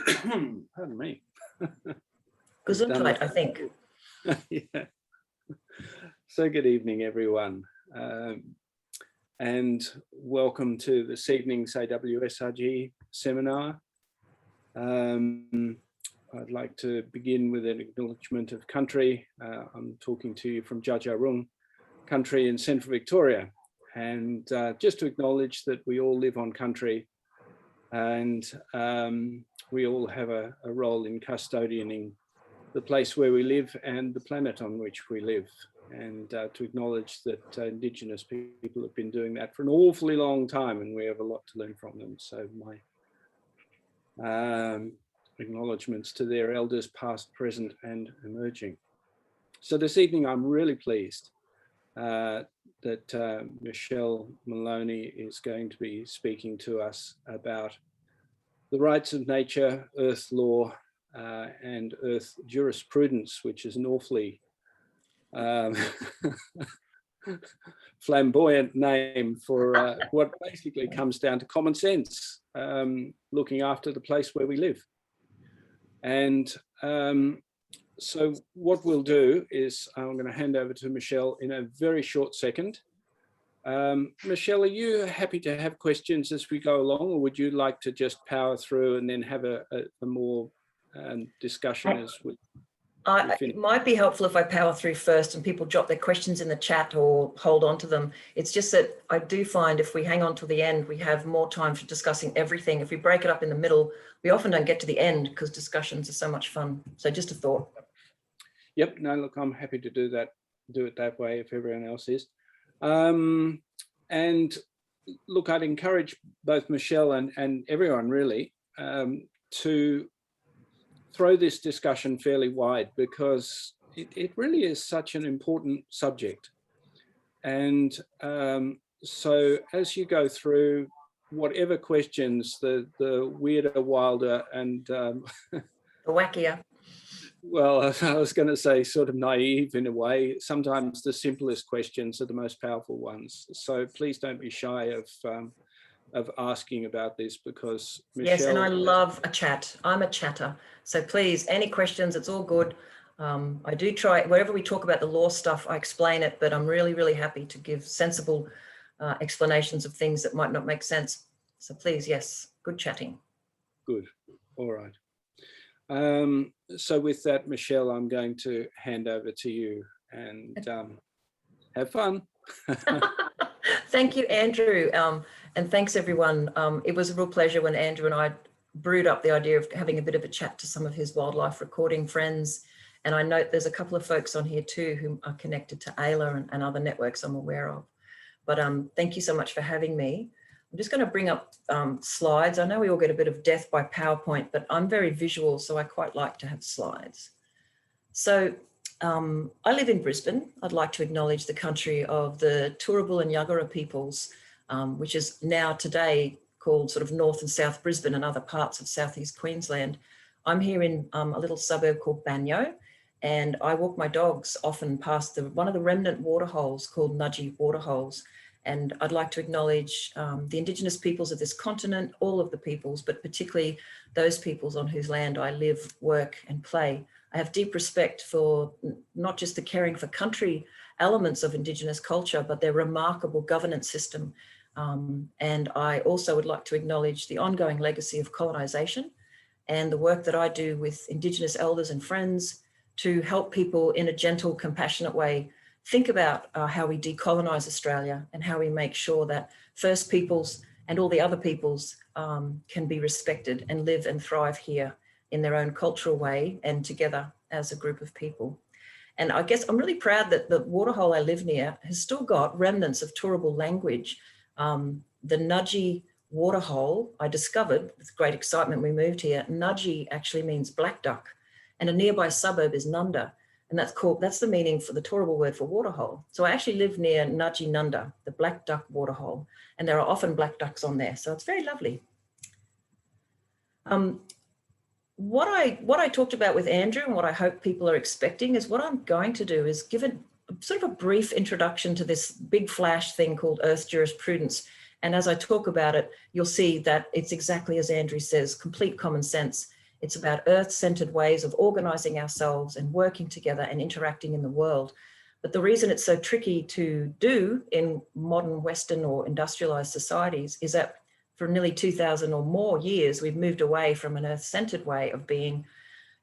Pardon me. Gesundheit, I think. Yeah. So good evening, everyone. And welcome to this evening's AWSRG seminar. I'd like to begin with an acknowledgement of country. I'm talking to you from Djadja country in central Victoria. And just to acknowledge that we all live on country and we all have a role in custodianing the place where we live and the planet on which we live. And to acknowledge that Indigenous people have been doing that for an awfully long time and we have a lot to learn from them. So my acknowledgements to their elders past, present and emerging. So this evening I'm really pleased that Michelle Maloney is going to be speaking to us about the rights of nature, earth law and earth jurisprudence, which is an awfully flamboyant name for what basically comes down to common sense, looking after the place where we live. And so what we'll do is I'm going to hand over to Michelle in a very short second. Michelle, are you happy to have questions as we go along, or would you like to just power through and then have a more discussion as we it might be helpful if I power through first and people drop their questions in the chat or hold on to them. It's just that I do find if we hang on till the end, we have more time for discussing everything. If we break it up in the middle, we often don't get to the end because discussions are so much fun. So just a thought. Yep, no, look, I'm happy to do it that way if everyone else is. And look, I'd encourage both Michelle and everyone really to throw this discussion fairly wide because it really is such an important subject. And so as you go through whatever questions, the weirder, wilder and the wackier. Well, I was going to say sort of naive in a way. Sometimes the simplest questions are the most powerful ones. So please don't be shy of asking about this because Michelle... Yes, and I love a chat. I'm a chatter. So please, any questions, it's all good. I do try, wherever we talk about the law stuff, I explain it, but I'm really, really happy to give sensible explanations of things that might not make sense. So please, yes, good chatting. Good. All right. So with that, Michelle, I'm going to hand over to you and have fun. Thank you, Andrew. And thanks, everyone. It was a real pleasure when Andrew and I brewed up the idea of having a bit of a chat to some of his wildlife recording friends. And I note there's a couple of folks on here too who are connected to AILA and other networks I'm aware of. But thank you so much for having me. I'm just going to bring up slides. I know we all get a bit of death by PowerPoint, but I'm very visual, so I quite like to have slides. So I live in Brisbane. I'd like to acknowledge the country of the Turrbal and Yagara peoples, which is now today called sort of North and South Brisbane and other parts of Southeast Queensland. I'm here in a little suburb called Banyo, and I walk my dogs often past one of the remnant waterholes called Nudgee Waterholes. And I'd like to acknowledge the Indigenous peoples of this continent, all of the peoples, but particularly those peoples on whose land I live, work and play. I have deep respect for not just the caring for country elements of Indigenous culture, but their remarkable governance system. And I also would like to acknowledge the ongoing legacy of colonisation and the work that I do with Indigenous elders and friends to help people in a gentle, compassionate way think about how we decolonise Australia and how we make sure that First Peoples and all the other peoples can be respected and live and thrive here in their own cultural way and together as a group of people. And I guess I'm really proud that the waterhole I live near has still got remnants of Turrbal language. The Nudgee waterhole I discovered with great excitement when we moved here. Nudgee actually means black duck, and a nearby suburb is Nunda. And that's the meaning for the Turrbal word for waterhole. So I actually live near Nudgee Nunda, the black duck waterhole, and there are often black ducks on there. So it's very lovely. What I talked about with Andrew and what I hope people are expecting is what I'm going to do is give sort of a brief introduction to this big flash thing called Earth jurisprudence. And as I talk about it, you'll see that it's exactly as Andrew says, complete common sense. It's about earth-centered ways of organizing ourselves and working together and interacting in the world. But the reason it's so tricky to do in modern Western or industrialized societies is that for nearly 2000 or more years, we've moved away from an earth-centered way of being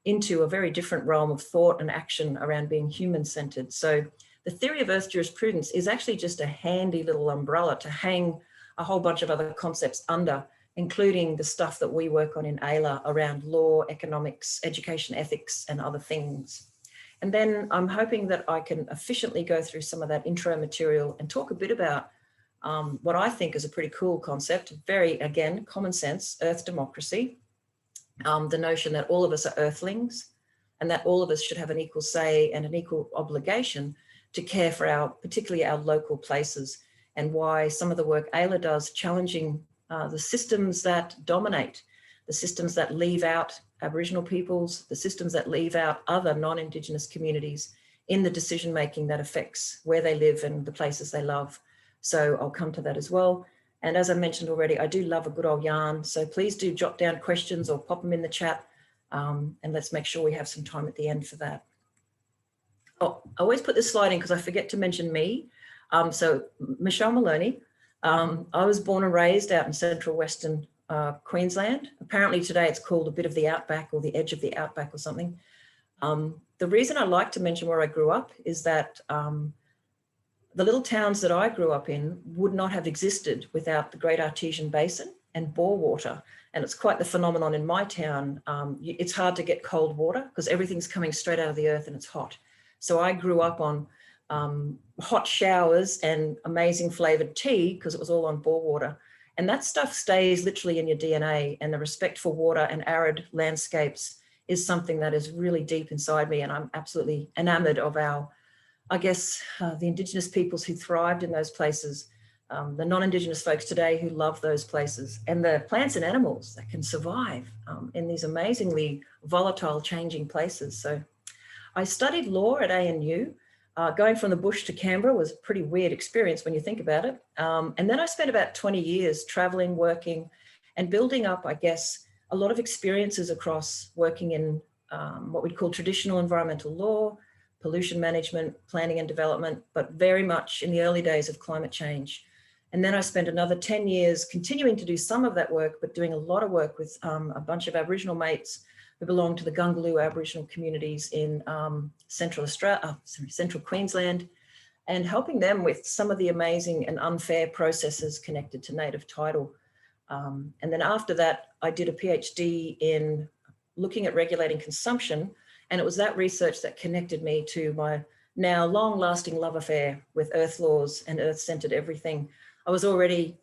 into a very different realm of thought and action around being human-centered. So the theory of earth jurisprudence is actually just a handy little umbrella to hang a whole bunch of other concepts under, including the stuff that we work on in AILA around law, economics, education, ethics, and other things. And then I'm hoping that I can efficiently go through some of that intro material and talk a bit about what I think is a pretty cool concept, very, again, common sense, earth democracy, the notion that all of us are earthlings and that all of us should have an equal say and an equal obligation to care for particularly our local places, and why some of the work AILA does challenging the systems that dominate, the systems that leave out Aboriginal peoples, the systems that leave out other non-Indigenous communities in the decision-making that affects where they live and the places they love. So I'll come to that as well. And as I mentioned already, I do love a good old yarn. So please do jot down questions or pop them in the chat. And let's make sure we have some time at the end for that. Oh, I always put this slide in because I forget to mention me. So Michelle Maloney, I was born and raised out in central Western Queensland. Apparently today it's called a bit of the outback or the edge of the outback or something. The reason I like to mention where I grew up is that the little towns that I grew up in would not have existed without the Great Artesian Basin and bore water. And it's quite the phenomenon in my town. It's hard to get cold water because everything's coming straight out of the earth and it's hot. So I grew up on hot showers and amazing flavored tea because it was all on bore water. And that stuff stays literally in your DNA, and the respect for water and arid landscapes is something that is really deep inside me. And I'm absolutely enamored of the Indigenous peoples who thrived in those places, the non-Indigenous folks today who love those places, and the plants and animals that can survive in these amazingly volatile, changing places. So I studied law at ANU. Going from the bush to Canberra was a pretty weird experience when you think about it. And then I spent about 20 years traveling, working, and building up, I guess, a lot of experiences across working in what we'd call traditional environmental law, pollution management, planning and development, but very much in the early days of climate change. And then I spent another 10 years continuing to do some of that work, but doing a lot of work with a bunch of Aboriginal mates who belong to the Gungaloo Aboriginal communities in central Queensland, and helping them with some of the amazing and unfair processes connected to native title. And then after that, I did a PhD in looking at regulating consumption. And it was that research that connected me to my now long-lasting love affair with earth laws and earth-centered everything. I was already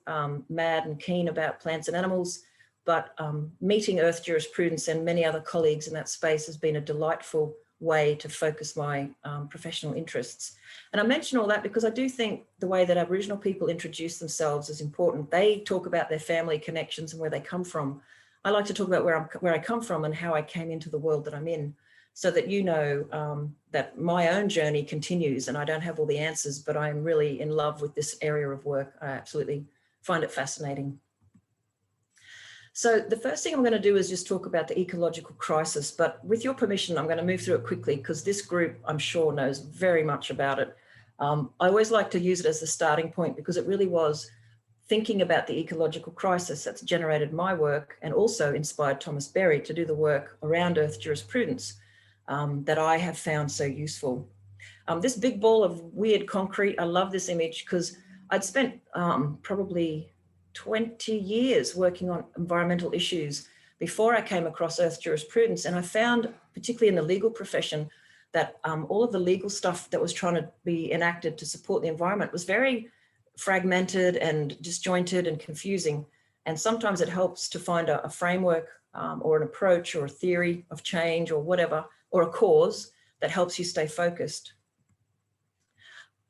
mad and keen about plants and animals, but meeting earth jurisprudence and many other colleagues in that space has been a delightful way to focus my professional interests. And I mention all that because I do think the way that Aboriginal people introduce themselves is important. They talk about their family connections and where they come from. I like to talk about where I come from and how I came into the world that I'm in, so that you know that my own journey continues, and I don't have all the answers, but I'm really in love with this area of work. I absolutely find it fascinating. So the first thing I'm going to do is just talk about the ecological crisis, but with your permission, I'm going to move through it quickly because this group, I'm sure, knows very much about it. I always like to use it as the starting point because it really was thinking about the ecological crisis that's generated my work and also inspired Thomas Berry to do the work around earth jurisprudence that I have found so useful. This big ball of weird concrete, I love this image because I'd spent probably 20 years working on environmental issues before I came across earth jurisprudence. And I found, particularly in the legal profession, that all of the legal stuff that was trying to be enacted to support the environment was very fragmented and disjointed and confusing. And sometimes it helps to find a framework or an approach or a theory of change or whatever, or a cause that helps you stay focused.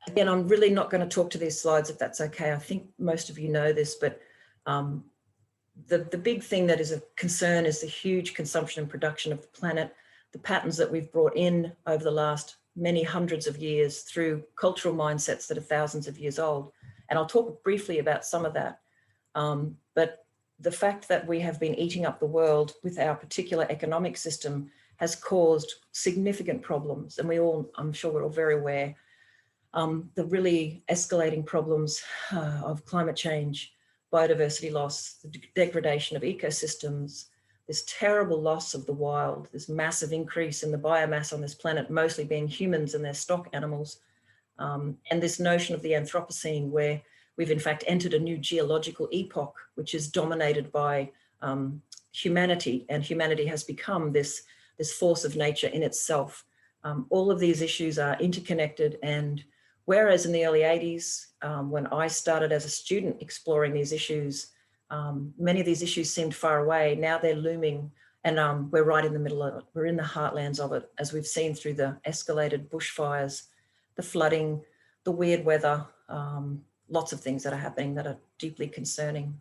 Again, I'm really not going to talk to these slides if that's okay. I think most of you know this, but the big thing that is a concern is the huge consumption and production of the planet, the patterns that we've brought in over the last many hundreds of years through cultural mindsets that are thousands of years old. And I'll talk briefly about some of that. But the fact that we have been eating up the world with our particular economic system has caused significant problems. And I'm sure we're all very aware, the really escalating problems of climate change, biodiversity loss, the degradation of ecosystems, this terrible loss of the wild, this massive increase in the biomass on this planet, mostly being humans and their stock animals, and this notion of the Anthropocene, where we've in fact entered a new geological epoch, which is dominated by humanity, and humanity has become this force of nature in itself. All of these issues are interconnected, and whereas in the early 80s, when I started as a student exploring these issues, many of these issues seemed far away. Now they're looming, and we're right in the middle of it. We're in the heartlands of it, as we've seen through the escalated bushfires, the flooding, the weird weather, lots of things that are happening that are deeply concerning.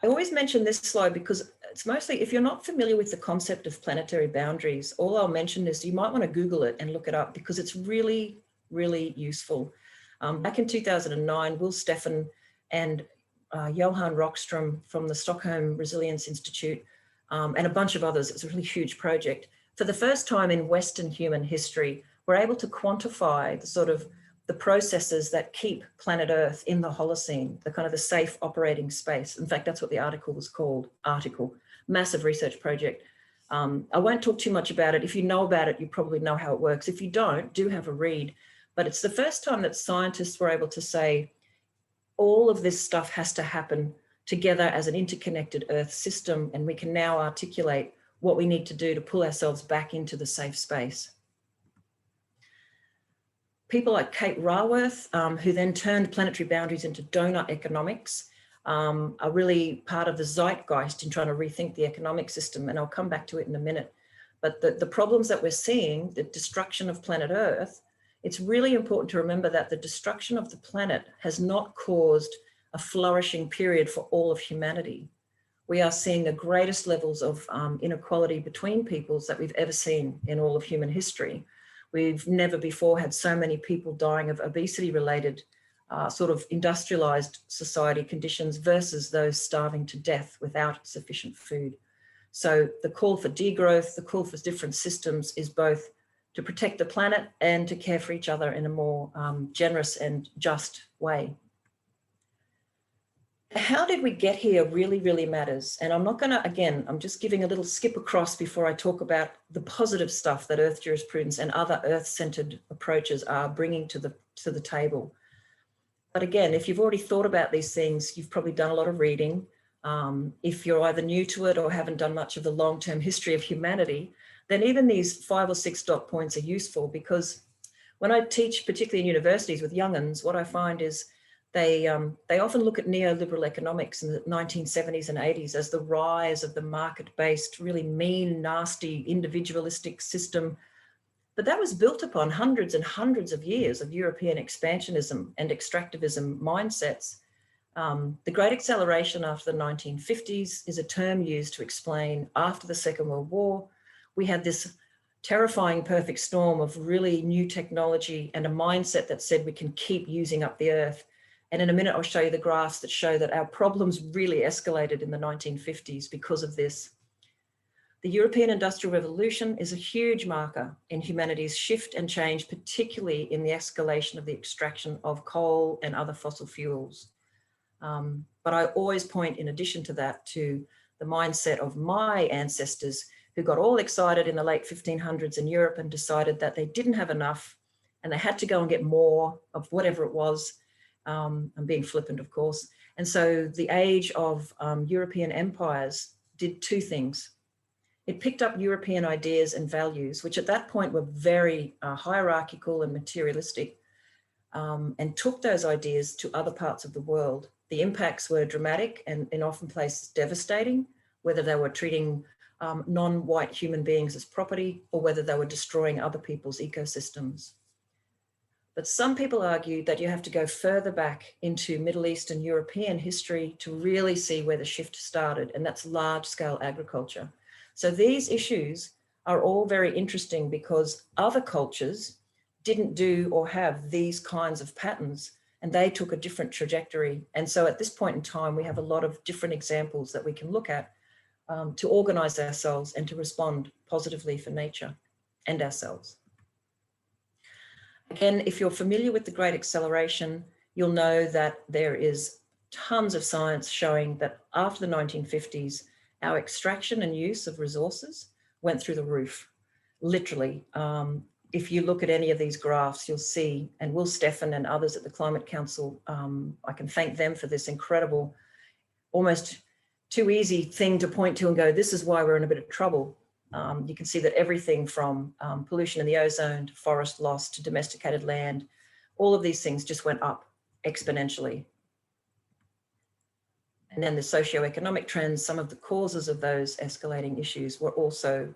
I always mention this slide because it's mostly, if you're not familiar with the concept of planetary boundaries, all I'll mention is you might want to Google it and look it up because it's really, really useful. Back in 2009, Will Steffen and Johan Rockström from the Stockholm Resilience Institute and a bunch of others, it's a really huge project. For the first time in Western human history, we're able to quantify the processes that keep planet Earth in the Holocene, the kind of the safe operating space. In fact, that's what the article was called, massive research project. I won't talk too much about it. If you know about it, you probably know how it works. If you don't, do have a read. But it's the first time that scientists were able to say, all of this stuff has to happen together as an interconnected Earth system, and we can now articulate what we need to do to pull ourselves back into the safe space. People like Kate Raworth, who then turned planetary boundaries into donut economics, are really part of the zeitgeist in trying to rethink the economic system, and I'll come back to it in a minute. But the problems that we're seeing, the destruction of planet Earth, it's really important to remember that the destruction of the planet has not caused a flourishing period for all of humanity. We are seeing the greatest levels of inequality between peoples that we've ever seen in all of human history. We've never before had so many people dying of obesity-related industrialized society conditions versus those starving to death without sufficient food. So the call for degrowth, the call for different systems is both to protect the planet and to care for each other in a more generous and just way. How did we get here really, really matters. And I'm not going to, again, I'm just giving a little skip across before I talk about the positive stuff that Earth jurisprudence and other Earth-centered approaches are bringing to the table. But again, if you've already thought about these things, you've probably done a lot of reading. If you're either new to it or haven't done much of the long-term history of humanity, then even these 5 or 6 dot points are useful, because when I teach, particularly in universities with young'uns, what I find is they often look at neoliberal economics in the 1970s and 80s as the rise of the market-based, really mean, nasty, individualistic system. But that was built upon hundreds and hundreds of years of European expansionism and extractivism mindsets. The Great Acceleration after the 1950s is a term used to explain after the Second World War, we had this terrifying perfect storm of really new technology and a mindset that said we can keep using up the Earth. And in a minute, I'll show you the graphs that show that our problems really escalated in the 1950s because of this. The European Industrial Revolution is a huge marker in humanity's shift and change, particularly in the escalation of the extraction of coal and other fossil fuels. But I always point, in addition to that, to the mindset of my ancestors who got all excited in the late 1500s in Europe and decided that they didn't have enough and they had to go and get more of whatever it was. I'm being flippant, of course. And so the age of European empires did 2 things. It picked up European ideas and values, which at that point were very hierarchical and materialistic, and took those ideas to other parts of the world. The impacts were dramatic and in often places devastating, whether they were treating non-white human beings as property or whether they were destroying other people's ecosystems. But some people argue that you have to go further back into Middle East and European history to really see where the shift started, and that's large-scale agriculture. So these issues are all very interesting because other cultures didn't do or have these kinds of patterns. and they took a different trajectory. And so at this point in time, we have a lot of different examples that we can look at to organize ourselves and to respond positively for nature and ourselves. Again, if you're familiar with the Great Acceleration, you'll know that there is tons of science showing that after the 1950s, our extraction and use of resources went through the roof, literally. If you look at any of these graphs, you'll see, and Will Steffen and others at the Climate Council, I can thank them for this incredible, almost too easy thing to point to and go, this is why we're in a bit of trouble. You can see that everything from pollution in the ozone to forest loss to domesticated land, all of these things just went up exponentially. And then the socioeconomic trends, some of the causes of those escalating issues were also,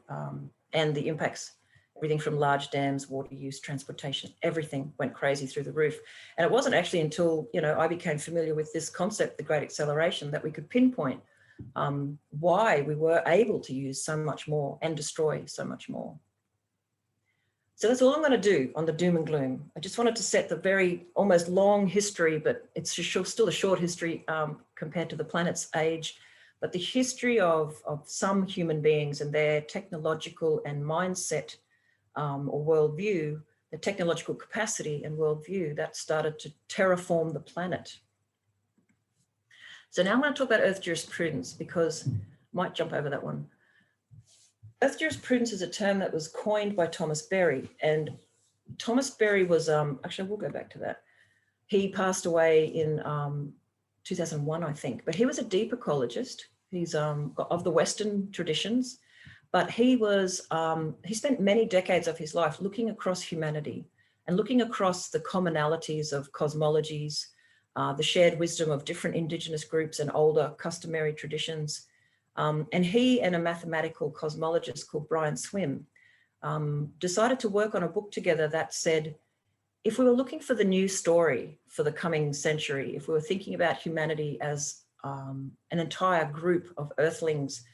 and the impacts, everything from large dams, water use, transportation, everything went crazy through the roof. And it wasn't actually until, I became familiar with this concept, the Great Acceleration, that we could pinpoint why we were able to use so much more and destroy so much more. So that's all I'm going to do on the doom and gloom. I just wanted to set the very almost long history, but it's still a short history compared to the planet's age, but the history of some human beings and their technological and mindset or worldview, the technological capacity and worldview that started to terraform the planet. So now I'm going to talk about Earth jurisprudence, because I might jump over that one. Earth jurisprudence is a term that was coined by Thomas Berry, and Thomas Berry was, actually we'll go back to that. He passed away in 2001, I think, but he was a deep ecologist. He's of the Western traditions, but he spent many decades of his life looking across humanity and looking across the commonalities of cosmologies, the shared wisdom of different indigenous groups and older customary traditions. And he and a mathematical cosmologist called Brian Swim decided to work on a book together that said, if we were looking for the new story for the coming century, if we were thinking about humanity as an entire group of earthlings,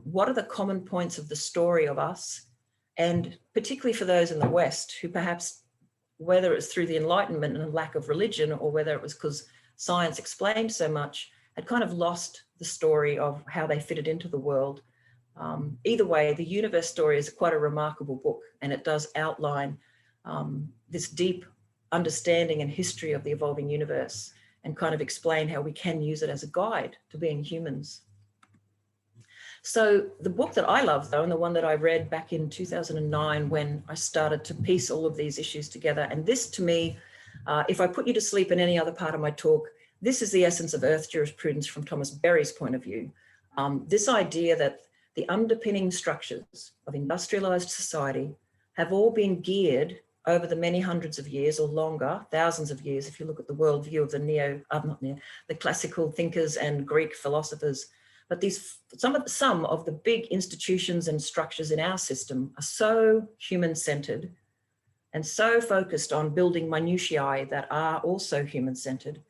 what are the common points of the story of us? And particularly for those in the West who perhaps, whether it's through the Enlightenment and a lack of religion, or whether it was because science explained so much, had kind of lost the story of how they fitted into the world. Either way, the universe story is quite a remarkable book, and it does outline this deep understanding and history of the evolving universe, and kind of explain how we can use it as a guide to being humans. So the book that I love, though, and the one that I read back in 2009 when I started to piece all of these issues together, and this to me, if I put you to sleep in any other part of my talk, this is the essence of Earth jurisprudence from Thomas Berry's point of view. This idea that the underpinning structures of industrialized society have all been geared over the many hundreds of years or longer, thousands of years, if you look at the worldview of the classical thinkers and Greek philosophers. But some of the big institutions and structures in our system are so human-centered and so focused on building minutiae that are also human-centered,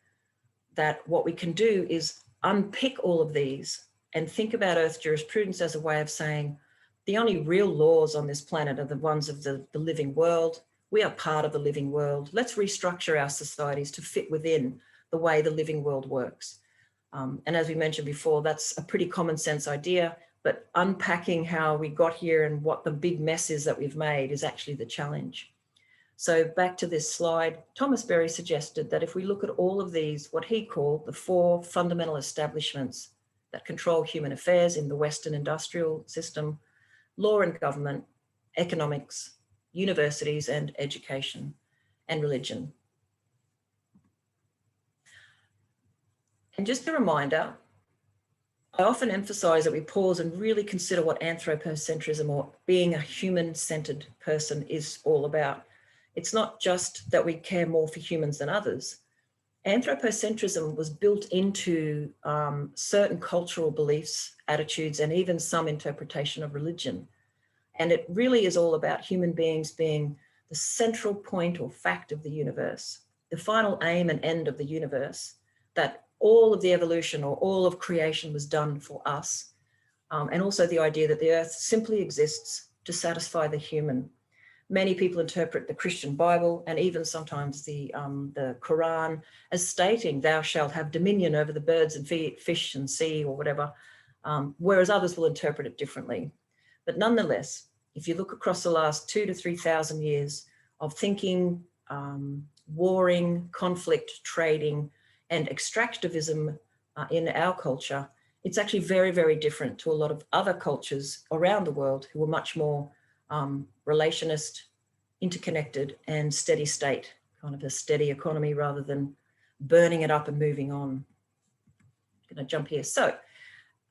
that what we can do is unpick all of these and think about Earth jurisprudence as a way of saying, the only real laws on this planet are the ones of the living world. We are part of the living world. Let's restructure our societies to fit within the way the living world works. And as we mentioned before, that's a pretty common sense idea, but unpacking how we got here and what the big mess is that we've made is actually the challenge. So back to this slide, Thomas Berry suggested that if we look at all of these, what he called the 4 fundamental establishments that control human affairs in the Western industrial system: law and government, economics, universities and education, and religion. And just a reminder, I often emphasize that we pause and really consider what anthropocentrism, or being a human-centered person, is all about. It's not just that we care more for humans than others. Anthropocentrism was built into certain cultural beliefs, attitudes, and even some interpretation of religion. And it really is all about human beings being the central point or fact of the universe, the final aim and end of the universe, that all of the evolution or all of creation was done for us. And also the idea that the earth simply exists to satisfy the human. Many people interpret the Christian Bible and even sometimes the Quran as stating thou shalt have dominion over the birds and fish and sea or whatever, whereas others will interpret it differently. But nonetheless, if you look across the last 2,000 to 3,000 years of thinking, warring, conflict, trading, and extractivism in our culture, it's actually very, very different to a lot of other cultures around the world who are much more relationist, interconnected, and steady state, kind of a steady economy rather than burning it up and moving on. I'm going to jump here. So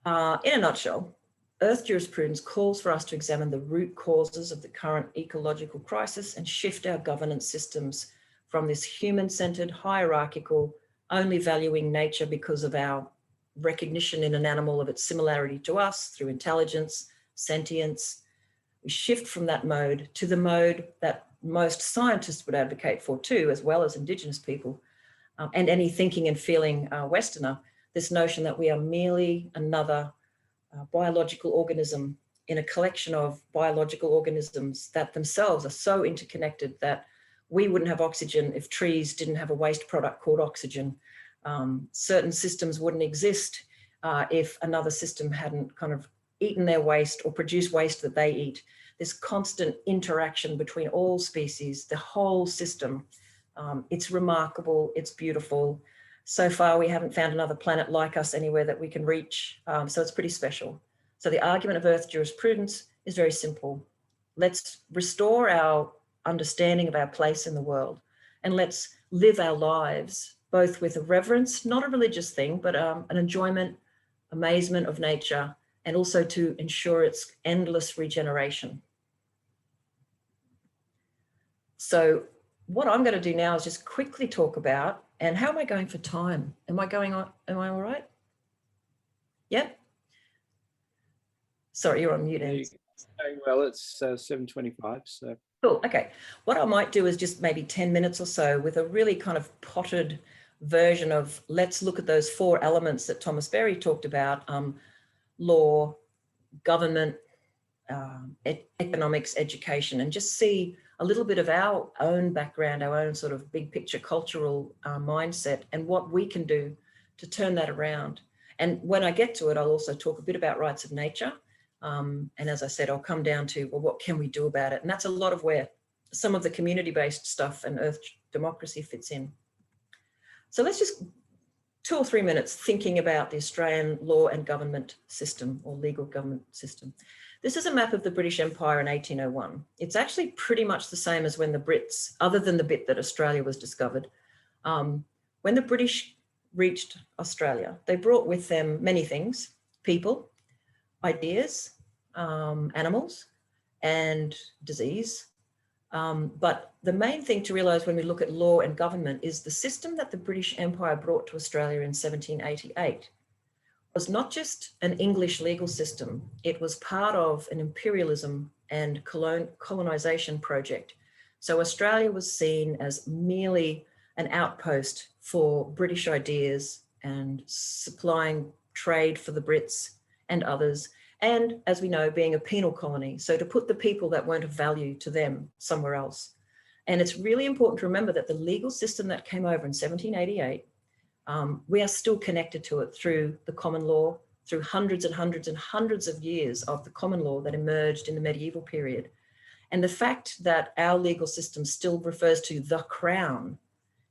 in a nutshell, Earth jurisprudence calls for us to examine the root causes of the current ecological crisis and shift our governance systems from this human-centered, hierarchical, only valuing nature because of our recognition in an animal of its similarity to us through intelligence, sentience. We shift from that mode to the mode that most scientists would advocate for too, as well as Indigenous people, and any thinking and feeling Westerner, this notion that we are merely another biological organism in a collection of biological organisms that themselves are so interconnected that we wouldn't have oxygen if trees didn't have a waste product called oxygen. Certain systems wouldn't exist if another system hadn't kind of eaten their waste or produced waste that they eat. This constant interaction between all species, the whole system. It's remarkable, it's beautiful. So far, we haven't found another planet like us anywhere that we can reach. So it's pretty special. So the argument of Earth jurisprudence is very simple. Let's restore our understanding of our place in the world, and let's live our lives both with a reverence, not a religious thing, but an enjoyment, amazement of nature, and also to ensure its endless regeneration. So what I'm going to do now is just quickly talk about, and how am I going for time? Am I all right? Yep. Sorry, you're on mute. Well, it's 7:25, so. Cool, okay. What I might do is just maybe 10 minutes or so with a really kind of potted version of, let's look at those 4 elements that Thomas Berry talked about, law, government, economics, education, and just see a little bit of our own background, our own sort of big picture cultural mindset, and what we can do to turn that around. And when I get to it, I'll also talk a bit about rights of nature. And as I said, I'll come down to, well, what can we do about it? And that's a lot of where some of the community-based stuff and Earth democracy fits in. So let's just 2 or 3 minutes thinking about the Australian law and government system, or legal government system. This is a map of the British Empire in 1801. It's actually pretty much the same as when the Brits, other than the bit that Australia was discovered, when the British reached Australia, they brought with them many things: people, ideas, animals, and disease. But the main thing to realize when we look at law and government is the system that the British Empire brought to Australia in 1788 was not just an English legal system. It was part of an imperialism and colonization project. So Australia was seen as merely an outpost for British ideas and supplying trade for the Brits and others. And as we know, being a penal colony. So to put the people that weren't of value to them somewhere else. And it's really important to remember that the legal system that came over in 1788, we are still connected to it through the common law, through hundreds and hundreds and hundreds of years of the common law that emerged in the medieval period. And the fact that our legal system still refers to the Crown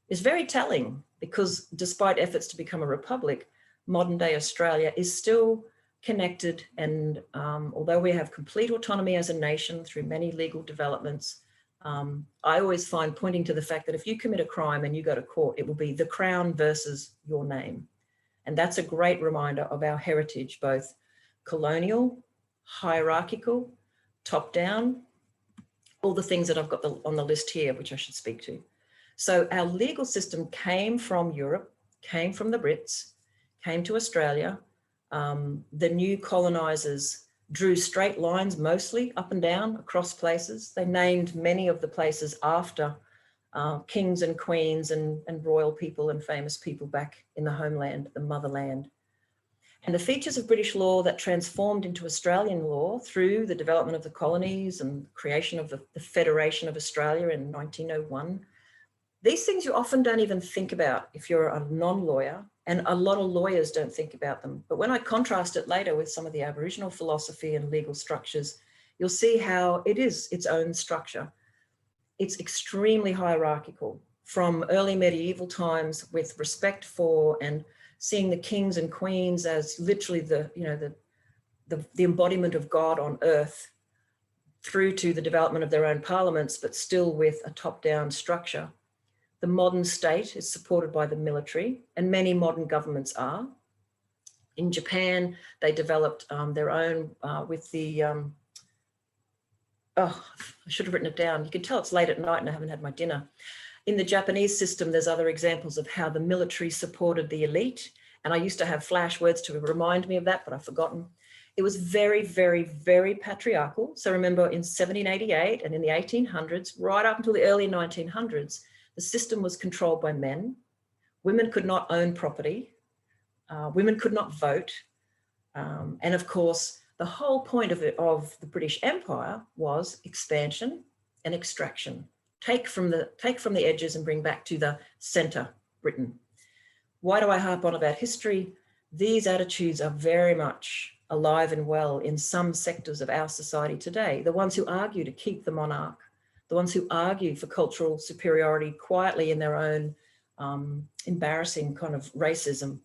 is very telling, because despite efforts to become a republic, modern day Australia is still connected. And although we have complete autonomy as a nation through many legal developments, I always find pointing to the fact that if you commit a crime and you go to court, it will be the Crown versus your name. And that's a great reminder of our heritage, both colonial, hierarchical, top down, all the things that I've got on the list here, which I should speak to. So our legal system came from Europe, came from the Brits, came to Australia. The new colonizers drew straight lines, mostly up and down across places. They named many of the places after kings and queens and royal people and famous people back in the homeland, the motherland. And the features of British law that transformed into Australian law through the development of the colonies and creation of the Federation of Australia in 1901, these things you often don't even think about if you're a non-lawyer, and a lot of lawyers don't think about them. But when I contrast it later with some of the Aboriginal philosophy and legal structures, you'll see how it is its own structure. It's extremely hierarchical from early medieval times, with respect for and seeing the kings and queens as literally the embodiment of God on earth, through to the development of their own parliaments, but still with a top-down structure. The modern state is supported by the military, and many modern governments are. In Japan, they developed their own with the, I should have written it down. You can tell it's late at night and I haven't had my dinner. In the Japanese system, there's other examples of how the military supported the elite. And I used to have flash words to remind me of that, but I've forgotten. It was very, very, very patriarchal. So remember, in 1788 and in the 1800s, right up until the early 1900s, the system was controlled by men. Women could not own property. Women could not vote. And of course, the whole point of the British Empire was expansion and extraction. Take from the edges and bring back to the center, Britain. Why do I harp on about history? These attitudes are very much alive and well in some sectors of our society today. The ones who argue to keep the monarch, the ones who argue for cultural superiority quietly in their own embarrassing kind of racism,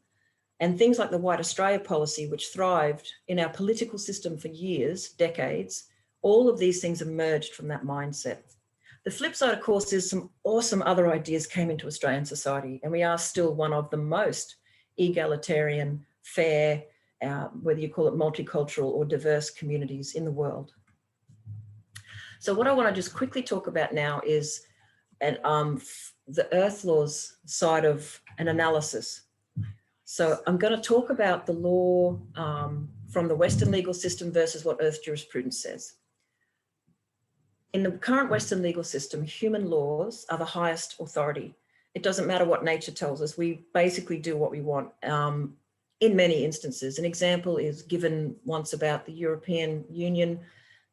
and things like the White Australia policy, which thrived in our political system for years, decades. All of these things emerged from that mindset. The flip side, of course, is some awesome other ideas came into Australian society, and we are still one of the most egalitarian, fair, whether you call it multicultural or diverse communities in the world. So what I want to just quickly talk about now is the earth laws side of an analysis. So I'm going to talk about the law from the Western legal system versus what earth jurisprudence says. In the current Western legal system, human laws are the highest authority. It doesn't matter what nature tells us. We basically do what we want in many instances. An example is given once about the European Union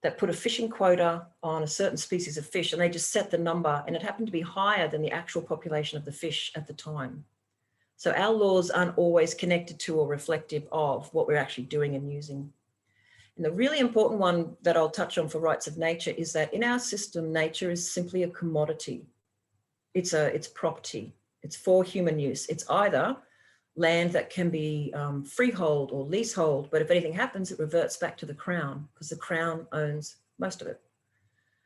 that put a fishing quota on a certain species of fish, and they just set the number, and it happened to be higher than the actual population of the fish at the time. So our laws aren't always connected to or reflective of what we're actually doing and using. And the really important one that I'll touch on for rights of nature is that in our system, nature is simply a commodity. It's property. It's for human use. It's either land that can be freehold or leasehold, but if anything happens, it reverts back to the Crown because the Crown owns most of it.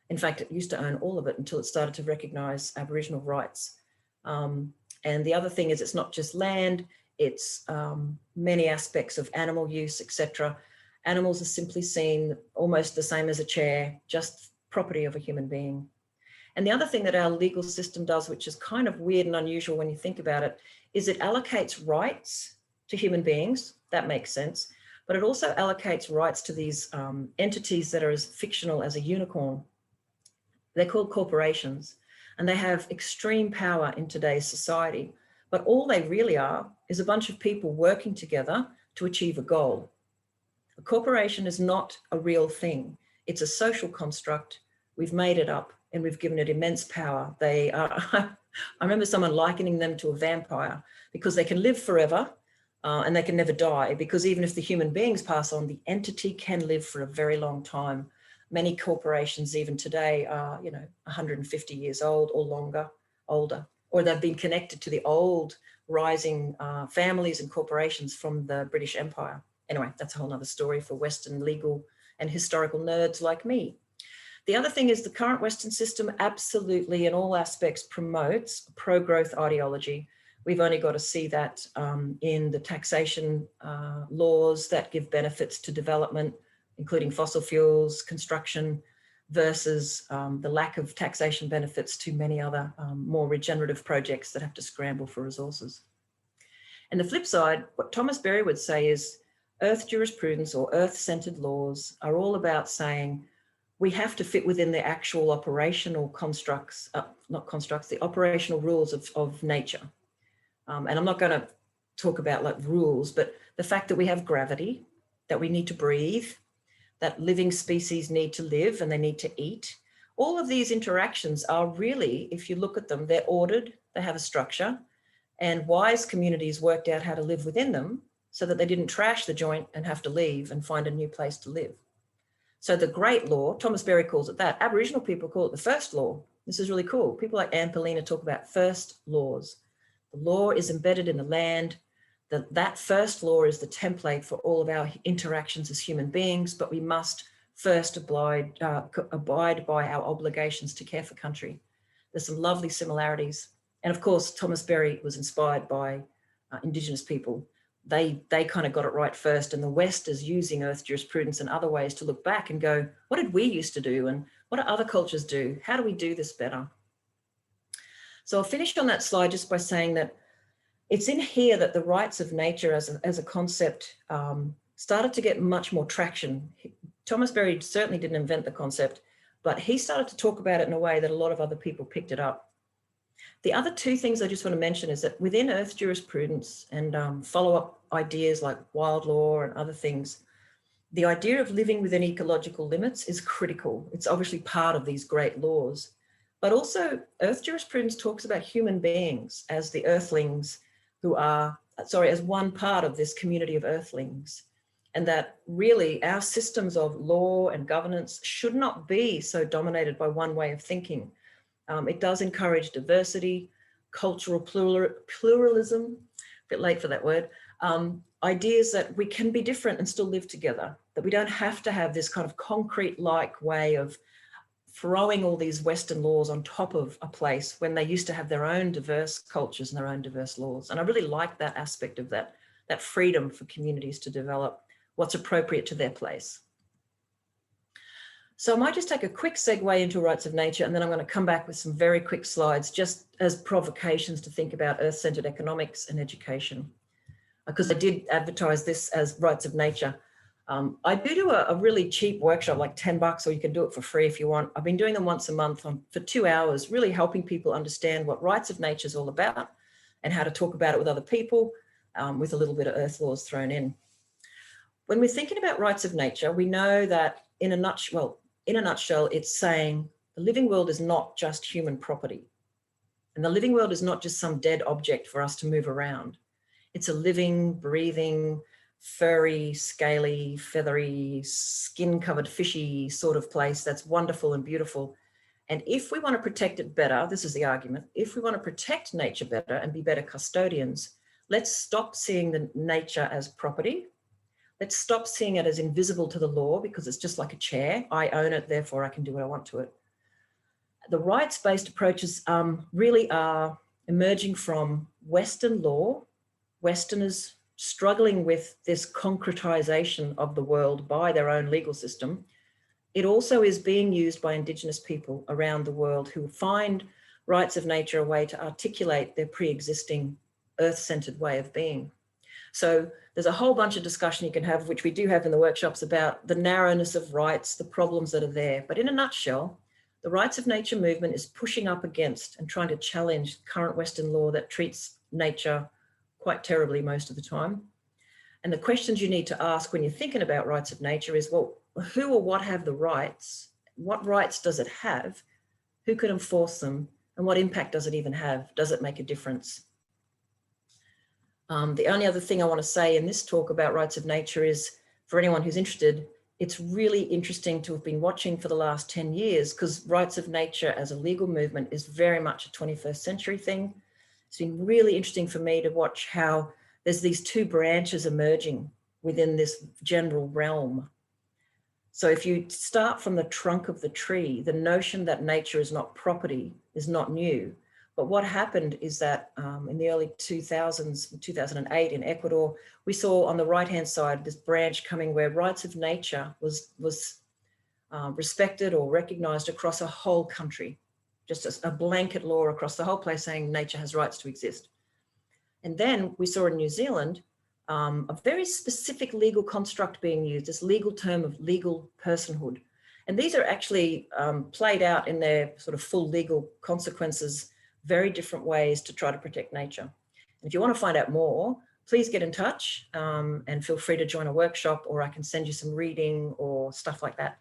In fact, it used to own all of it until it started to recognise Aboriginal rights. And the other thing is it's not just land, it's many aspects of animal use, etc. Animals are simply seen almost the same as a chair, just property of a human being. And the other thing that our legal system does, which is kind of weird and unusual when you think about it, is it allocates rights to human beings. That makes sense. But it also allocates rights to these entities that are as fictional as a unicorn. They're called corporations, and they have extreme power in today's society. But all they really are is a bunch of people working together to achieve a goal. A corporation is not a real thing. It's a social construct. We've made it up and we've given it immense power. They are, I remember someone likening them to a vampire because they can live forever and they can never die, because even if the human beings pass on, the entity can live for a very long time. Many corporations even today are, 150 years old or older, or they've been connected to the old rising families and corporations from the British Empire. Anyway, that's a whole nother story for Western legal and historical nerds like me. The other thing is the current Western system absolutely in all aspects promotes a pro-growth ideology. We've only got to see that in the taxation laws that give benefits to development, including fossil fuels, construction, versus the lack of taxation benefits to many other more regenerative projects that have to scramble for resources. And the flip side, what Thomas Berry would say is earth jurisprudence or earth-centered laws are all about saying we have to fit within the actual operational constructs, the operational rules of nature. And I'm not going to talk about like rules, but the fact that we have gravity, that we need to breathe, that living species need to live and they need to eat. All of these interactions are really, if you look at them, they're ordered, they have a structure, and wise communities worked out how to live within them so that they didn't trash the joint and have to leave and find a new place to live. So the great law, Thomas Berry calls it that. Aboriginal people call it the first law. This is really cool. People like Anne Paulina talk about first laws. The law is embedded in the land. That first law is the template for all of our interactions as human beings, but we must first abide by our obligations to care for country. There's some lovely similarities. And of course, Thomas Berry was inspired by Indigenous people. They kind of got it right first, and the West is using earth jurisprudence and other ways to look back and go, what did we used to do? And what do other cultures do? How do we do this better? So I'll finish on that slide just by saying that it's in here that the rights of nature as a concept started to get much more traction. Thomas Berry certainly didn't invent the concept, but he started to talk about it in a way that a lot of other people picked it up. The other two things I just want to mention is that within earth jurisprudence and follow-up ideas like wild law and other things, the idea of living within ecological limits is critical. It's obviously part of these great laws, but also earth jurisprudence talks about human beings as the earthlings who are, as one part of this community of earthlings. And that really our systems of law and governance should not be so dominated by one way of thinking. It does encourage diversity, cultural pluralism, a bit late for that word, ideas that we can be different and still live together, that we don't have to have this kind of concrete-like way of throwing all these Western laws on top of a place when they used to have their own diverse cultures and their own diverse laws. And I really like that aspect of that freedom for communities to develop what's appropriate to their place. So I might just take a quick segue into rights of nature, and then I'm going to come back with some very quick slides just as provocations to think about earth-centered economics and education. Because I did advertise this as rights of nature. I do a really cheap workshop, like $10, or you can do it for free if you want. I've been doing them once a month for 2 hours, really helping people understand what rights of nature is all about and how to talk about it with other people with a little bit of earth laws thrown in. When we're thinking about rights of nature, we know that in a nutshell, it's saying the living world is not just human property. And the living world is not just some dead object for us to move around. It's a living, breathing, furry, scaly, feathery, skin-covered fishy sort of place that's wonderful and beautiful. And if we want to protect it better, this is the argument, if we want to protect nature better and be better custodians, let's stop seeing the nature as property. Let's stop seeing it as invisible to the law because it's just like a chair. I own it, therefore I can do what I want to it. The rights-based approaches really are emerging from Western law, Westerners struggling with this concretization of the world by their own legal system. It also is being used by Indigenous people around the world who find rights of nature a way to articulate their pre-existing earth-centered way of being. So there's a whole bunch of discussion you can have, which we do have in the workshops, about the narrowness of rights, the problems that are there. But in a nutshell, the rights of nature movement is pushing up against and trying to challenge current Western law that treats nature quite terribly most of the time. And the questions you need to ask when you're thinking about rights of nature is, well, who or what have the rights? What rights does it have? Who can enforce them? And what impact does it even have? Does it make a difference? The only other thing I want to say in this talk about rights of nature is, for anyone who's interested, it's really interesting to have been watching for the last 10 years because rights of nature as a legal movement is very much a 21st century thing. It's been really interesting for me to watch how there's these two branches emerging within this general realm. So if you start from the trunk of the tree, the notion that nature is not property is not new. But what happened is that in the early 2000s, 2008 in Ecuador, we saw on the right-hand side this branch coming where rights of nature was respected or recognized across a whole country. Just a blanket law across the whole place saying nature has rights to exist. And then we saw in New Zealand a very specific legal construct being used, this legal term of legal personhood. And these are actually played out in their sort of full legal consequences, very different ways to try to protect nature. And if you want to find out more, please get in touch and feel free to join a workshop, or I can send you some reading or stuff like that.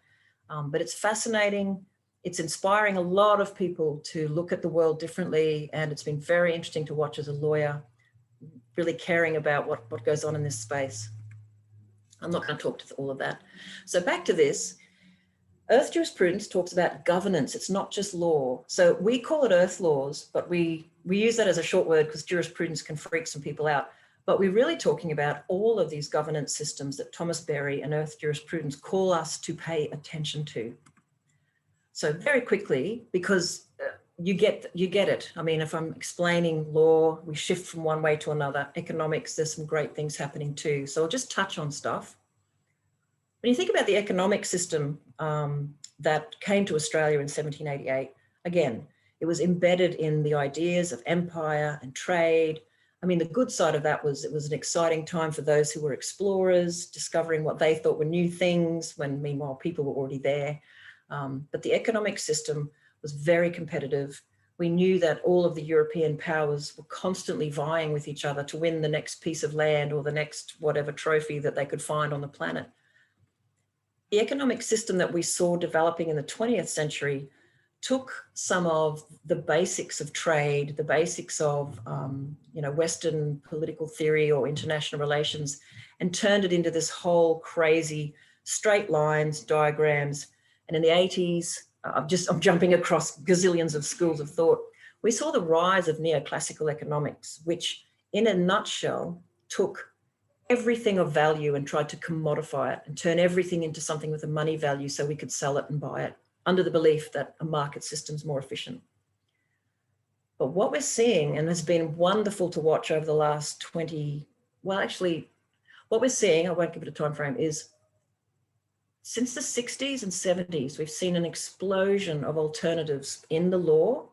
But it's fascinating. It's inspiring a lot of people to look at the world differently. And it's been very interesting to watch as a lawyer, really caring about what goes on in this space. I'm not going to talk to all of that. So back to this. Earth jurisprudence talks about governance. It's not just law. So we call it earth laws, but we use that as a short word because jurisprudence can freak some people out. But we're really talking about all of these governance systems that Thomas Berry and earth jurisprudence call us to pay attention to. So very quickly, because you get it. I mean, if I'm explaining law, we shift from one way to another. Economics, there's some great things happening too. So I'll just touch on stuff. When you think about the economic system that came to Australia in 1788, again, it was embedded in the ideas of empire and trade. I mean, the good side of that was it was an exciting time for those who were explorers, discovering what they thought were new things when meanwhile people were already there. But the economic system was very competitive. We knew that all of the European powers were constantly vying with each other to win the next piece of land or the next whatever trophy that they could find on the planet. The economic system that we saw developing in the 20th century took some of the basics of trade, the basics of Western political theory or international relations, and turned it into this whole crazy straight lines, diagrams. And in the 80s, I'm jumping across gazillions of schools of thought. We saw the rise of neoclassical economics, which in a nutshell took everything of value and tried to commodify it and turn everything into something with a money value so we could sell it and buy it under the belief that a market system is more efficient. But what we're seeing, and has been wonderful to watch over the last 20, well, actually, what we're seeing, I won't give it a time frame, is since the 60s and 70s, we've seen an explosion of alternatives in the law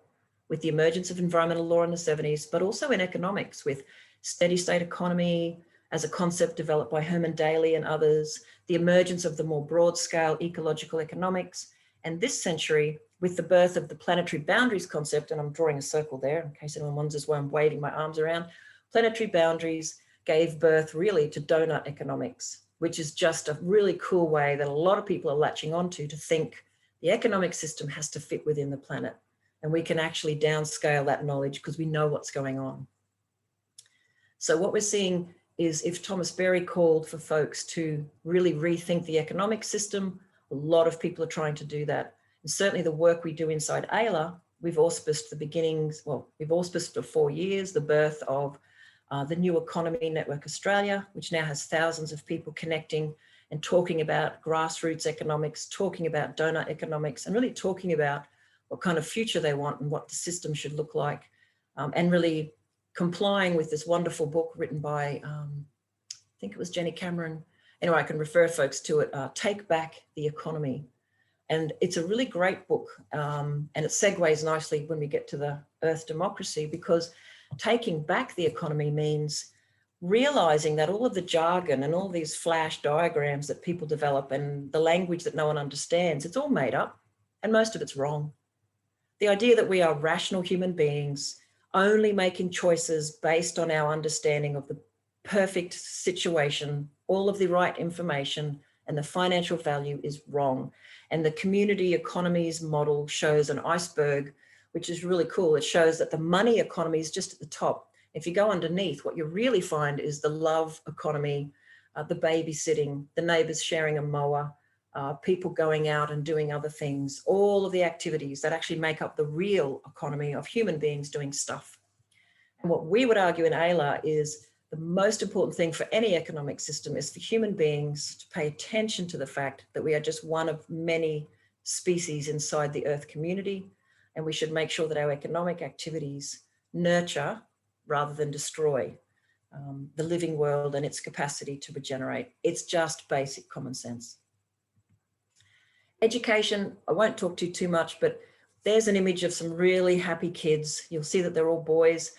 with the emergence of environmental law in the 70s, but also in economics with steady state economy as a concept developed by Herman Daly and others, the emergence of the more broad scale ecological economics, and this century with the birth of the planetary boundaries concept, and I'm drawing a circle there in case anyone wonders why I'm waving my arms around. Planetary boundaries gave birth really to donut economics, which is just a really cool way that a lot of people are latching onto to think the economic system has to fit within the planet. And we can actually downscale that knowledge because we know what's going on. So what we're seeing is if Thomas Berry called for folks to really rethink the economic system, a lot of people are trying to do that. And certainly the work we do inside AILA, we've auspiced the beginnings, well, we've auspiced for 4 years, the birth of the New Economy Network Australia, which now has thousands of people connecting and talking about grassroots economics, talking about donut economics, and really talking about what kind of future they want and what the system should look like, and really complying with this wonderful book written by, I think it was Jenny Cameron. Anyway, I can refer folks to it, Take Back the Economy. And it's a really great book. And it segues nicely when we get to the Earth democracy, because taking back the economy means realizing that all of the jargon and all these flash diagrams that people develop and the language that no one understands, it's all made up and most of it's wrong. The idea that we are rational human beings only making choices based on our understanding of the perfect situation, all of the right information and the financial value is wrong. And the community economies model shows an iceberg, which is really cool. It shows that the money economy is just at the top. If you go underneath, what you really find is the love economy, the babysitting, the neighbors sharing a mower, people going out and doing other things, all of the activities that actually make up the real economy of human beings doing stuff. And what we would argue in AILA is the most important thing for any economic system is for human beings to pay attention to the fact that we are just one of many species inside the Earth community, and we should make sure that our economic activities nurture rather than destroy the living world and its capacity to regenerate. It's just basic common sense. Education, I won't talk to too much, but there's an image of some really happy kids. You'll see that they're all boys.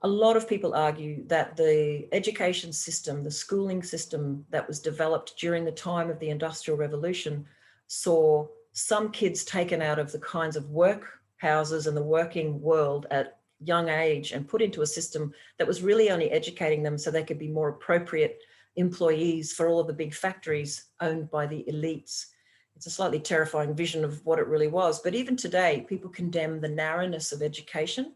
A lot of people argue that the education system, the schooling system that was developed during the time of the Industrial Revolution saw some kids taken out of the kinds of work houses and the working world at young age and put into a system that was really only educating them so they could be more appropriate employees for all of the big factories owned by the elites. It's a slightly terrifying vision of what it really was. But even today, people condemn the narrowness of education,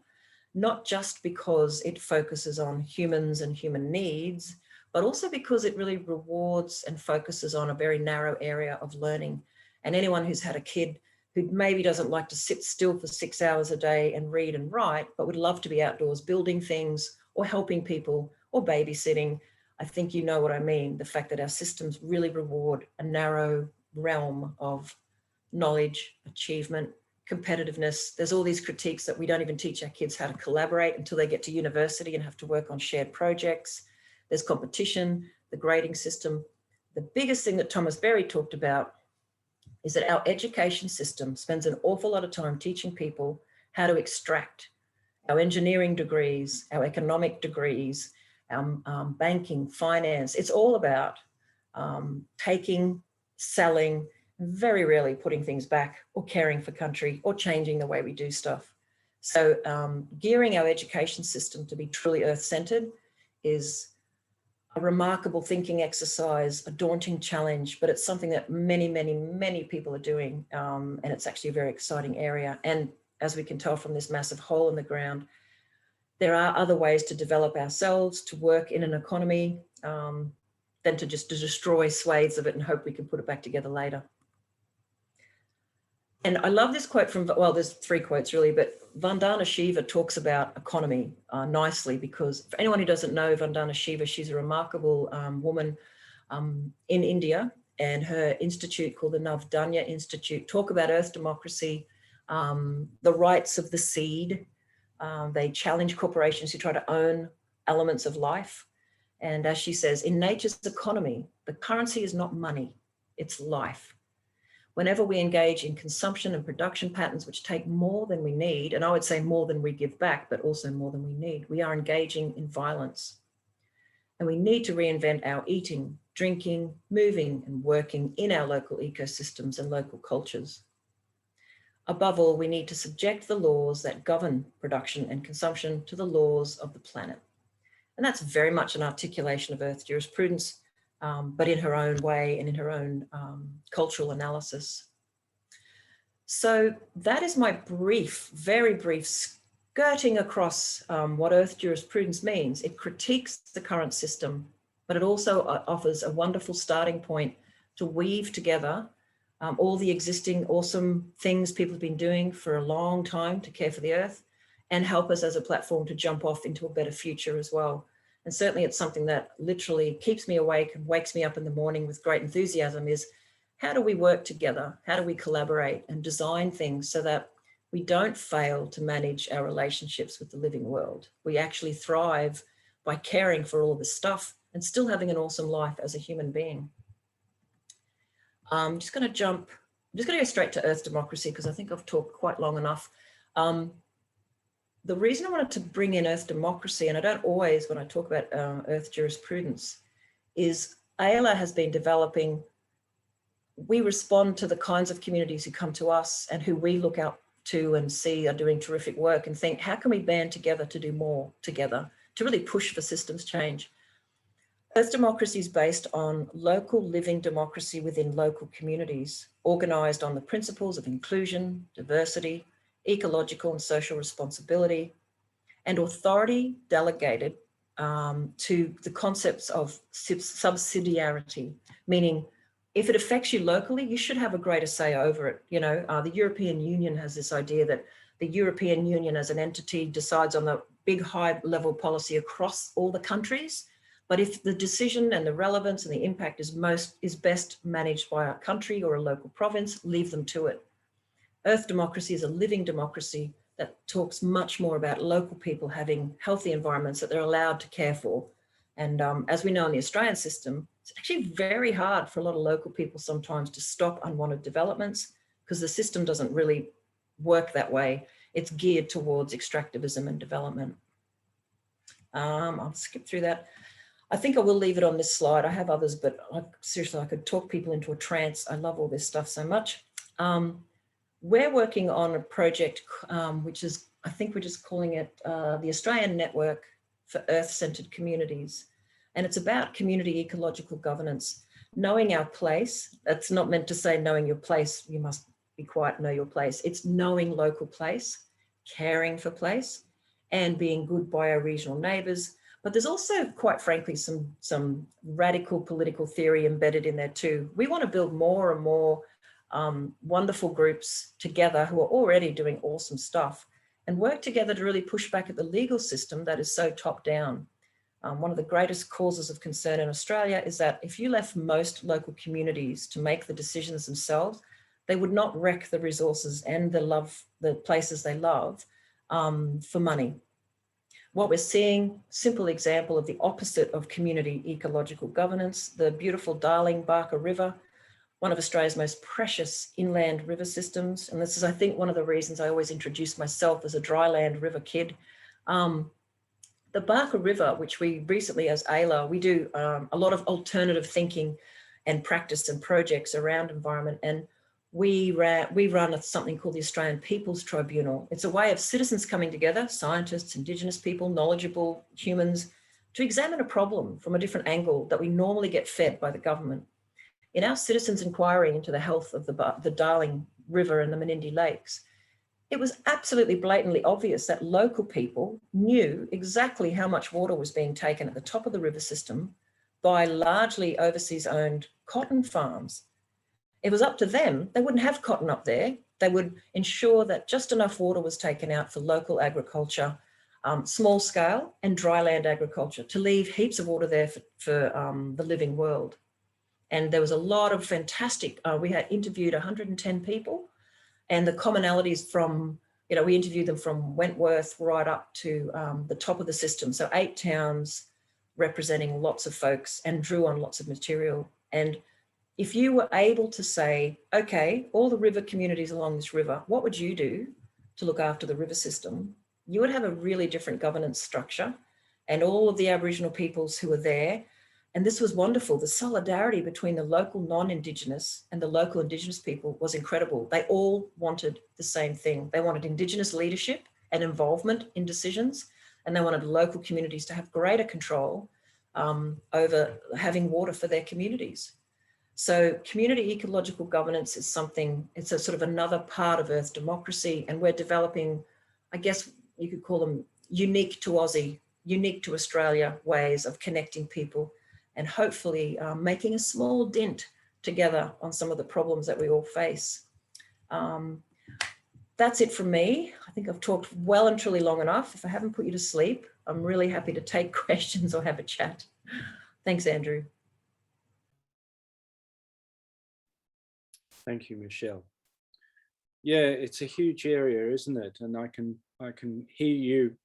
not just because it focuses on humans and human needs, but also because it really rewards and focuses on a very narrow area of learning. And anyone who's had a kid who maybe doesn't like to sit still for 6 hours a day and read and write, but would love to be outdoors building things or helping people or babysitting, I think you know what I mean. The fact that our systems really reward a narrow realm of knowledge, achievement, competitiveness. There's all these critiques that we don't even teach our kids how to collaborate until they get to university and have to work on shared projects. There's competition, the grading system. The biggest thing that Thomas Berry talked about is that our education system spends an awful lot of time teaching people how to extract our engineering degrees, our economic degrees, our banking, finance. It's all about taking, selling, very rarely putting things back or caring for country or changing the way we do stuff. So gearing our education system to be truly earth-centered is a remarkable thinking exercise, a daunting challenge, but it's something that many, many, many people are doing. And it's actually a very exciting area. And as we can tell from this massive hole in the ground, there are other ways to develop ourselves, to work in an economy, than to just destroy swathes of it and hope we can put it back together later. And I love this quote from, well, there's 3 quotes really, but Vandana Shiva talks about economy nicely, because for anyone who doesn't know Vandana Shiva, she's a remarkable woman in India, and her institute called the Navdanya Institute talk about earth democracy, the rights of the seed. They challenge corporations who try to own elements of life. And as she says, in nature's economy, the currency is not money, it's life. Whenever we engage in consumption and production patterns which take more than we need, and I would say more than we give back, but also more than we need, we are engaging in violence. And we need to reinvent our eating, drinking, moving, and working in our local ecosystems and local cultures. Above all, we need to subject the laws that govern production and consumption to the laws of the planet. And that's very much an articulation of Earth jurisprudence, but in her own way and in her own cultural analysis. So that is my brief, very brief skirting across what Earth jurisprudence means. It critiques the current system, but it also offers a wonderful starting point to weave together all the existing awesome things people have been doing for a long time to care for the Earth, and help us as a platform to jump off into a better future as well. And certainly it's something that literally keeps me awake and wakes me up in the morning with great enthusiasm, is how do we work together? How do we collaborate and design things so that we don't fail to manage our relationships with the living world? We actually thrive by caring for all of this stuff and still having an awesome life as a human being. I'm just going to go straight to Earth democracy, because I think I've talked quite long enough. The reason I wanted to bring in Earth democracy, and I don't always when I talk about Earth jurisprudence, is AELA has been developing. We respond to the kinds of communities who come to us and who we look out to and see are doing terrific work, and think, how can we band together to do more together to really push for systems change? Earth democracy is based on local living democracy within local communities, organised on the principles of inclusion, diversity, ecological and social responsibility, and authority delegated to the concepts of subsidiarity, meaning if it affects you locally, you should have a greater say over it. You know, the European Union has this idea that the European Union as an entity decides on the big high level policy across all the countries. But if the decision and the relevance and the impact is best managed by a country or a local province, leave them to it. Earth democracy is a living democracy that talks much more about local people having healthy environments that they're allowed to care for. And as we know in the Australian system, it's actually very hard for a lot of local people sometimes to stop unwanted developments, because the system doesn't really work that way. It's geared towards extractivism and development. I'll skip through that. I think I will leave it on this slide. I have others, but seriously, I could talk people into a trance. I love all this stuff so much. We're working on a project which is I think we're just calling it the Australian Network for Earth-Centered Communities. And it's about community ecological governance, knowing our place. That's not meant to say knowing your place, you must be quiet, know your place. It's knowing local place, caring for place, and being good by our regional neighbours. But there's also, quite frankly, some radical political theory embedded in there too. We want to build more and more wonderful groups together who are already doing awesome stuff and work together to really push back at the legal system that is so top down. One of the greatest causes of concern in Australia is that if you left most local communities to make the decisions themselves, they would not wreck the resources and the places they love for money. What we're seeing, simple example of the opposite of community ecological governance, the beautiful Darling Barker River, one of Australia's most precious inland river systems. And this is, I think, one of the reasons I always introduce myself as a dryland river kid. The Barker River, which we recently as AILA, we do a lot of alternative thinking and practice and projects around environment. And we run something called the Australian People's Tribunal. It's a way of citizens coming together, scientists, Indigenous people, knowledgeable humans, to examine a problem from a different angle that we normally get fed by the government. In our citizens' inquiry into the health of the Darling River and the Menindee Lakes, it was absolutely blatantly obvious that local people knew exactly how much water was being taken at the top of the river system by largely overseas owned cotton farms. It was up to them. They wouldn't have cotton up there. They would ensure that just enough water was taken out for local agriculture, small scale and dry land agriculture, to leave heaps of water there for the living world. And there was a lot of fantastic, we had interviewed 110 people, and the commonalities from, we interviewed them from Wentworth right up to the top of the system. So 8 towns representing lots of folks, and drew on lots of material. And if you were able to say, okay, all the river communities along this river, what would you do to look after the river system? You would have a really different governance structure, and all of the Aboriginal peoples who were there. And this was wonderful. The solidarity between the local non-Indigenous and the local Indigenous people was incredible. They all wanted the same thing. They wanted Indigenous leadership and involvement in decisions, and they wanted local communities to have greater control over having water for their communities. So community ecological governance is something, it's a sort of another part of Earth democracy, and we're developing, I guess you could call them unique to Aussie, unique to Australia ways of connecting people, and hopefully making a small dent together on some of the problems that we all face. That's it from me. I think I've talked well and truly long enough. If I haven't put you to sleep, I'm really happy to take questions or have a chat. Thanks, Andrew. Thank you, Michelle. Yeah, it's a huge area, isn't it? And I can hear you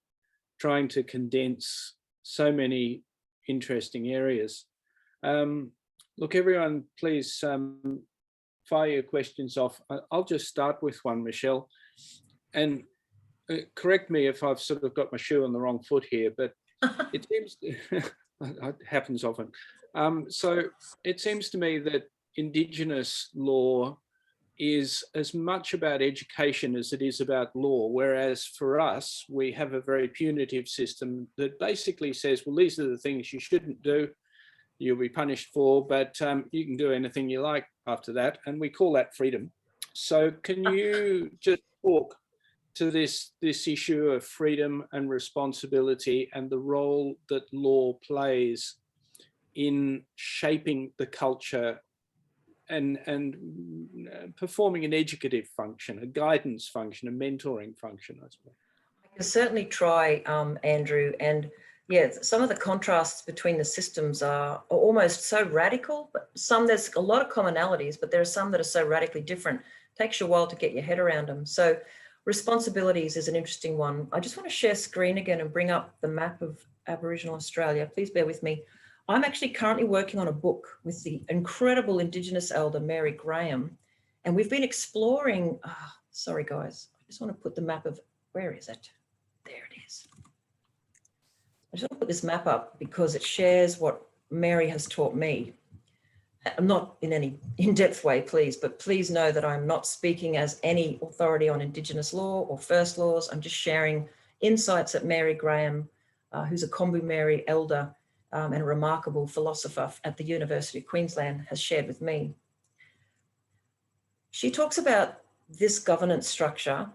trying to condense so many interesting areas. Look, everyone, please fire your questions off. I'll just start with one, Michelle, and correct me if I've sort of got my shoe on the wrong foot here, but it seems it happens often. So it seems to me that Indigenous law is as much about education as it is about law, whereas for us, we have a very punitive system that basically says, well, these are the things you shouldn't do, you'll be punished for, but you can do anything you like after that, and we call that freedom. So can you just talk to this issue of freedom and responsibility and the role that law plays in shaping the culture and performing an educative function, a guidance function, a mentoring function, I suppose? I can certainly try, Andrew. And yeah, some of the contrasts between the systems are almost so radical, but there's a lot of commonalities, but there are some that are so radically different. It takes you a while to get your head around them. So responsibilities is an interesting one. I just want to share screen again and bring up the map of Aboriginal Australia. Please bear with me. I'm actually currently working on a book with the incredible Indigenous elder, Mary Graham, and we've been exploring, sorry guys, I just want to put the map of, where is it? There it is. I just want to put this map up because it shares what Mary has taught me. not in any in-depth way, please, but please know that I'm not speaking as any authority on Indigenous law or First Laws. I'm just sharing insights that Mary Graham, who's a Kombu Mary elder and a remarkable philosopher at the University of Queensland, has shared with me. She talks about this governance structure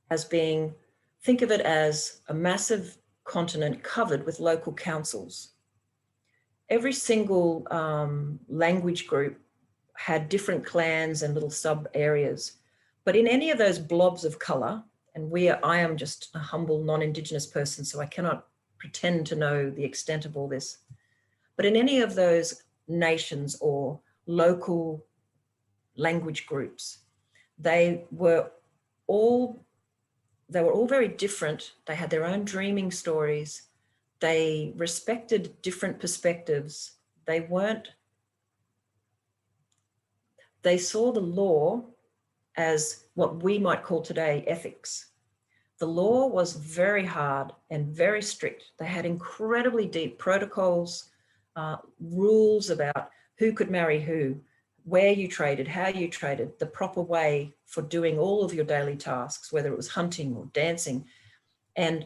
as being, think of it as a massive continent covered with local councils. Every single language group had different clans and little sub areas, but in any of those blobs of color, and I am just a humble non-Indigenous person, so I cannot pretend to know the extent of all this, but in any of those nations or local language groups, they were all very different. They had their own dreaming stories. They respected different perspectives. They saw the law as what we might call today ethics. The law was very hard and very strict. They had incredibly deep protocols, rules about who could marry who, where you traded, how you traded, the proper way for doing all of your daily tasks, whether it was hunting or dancing. And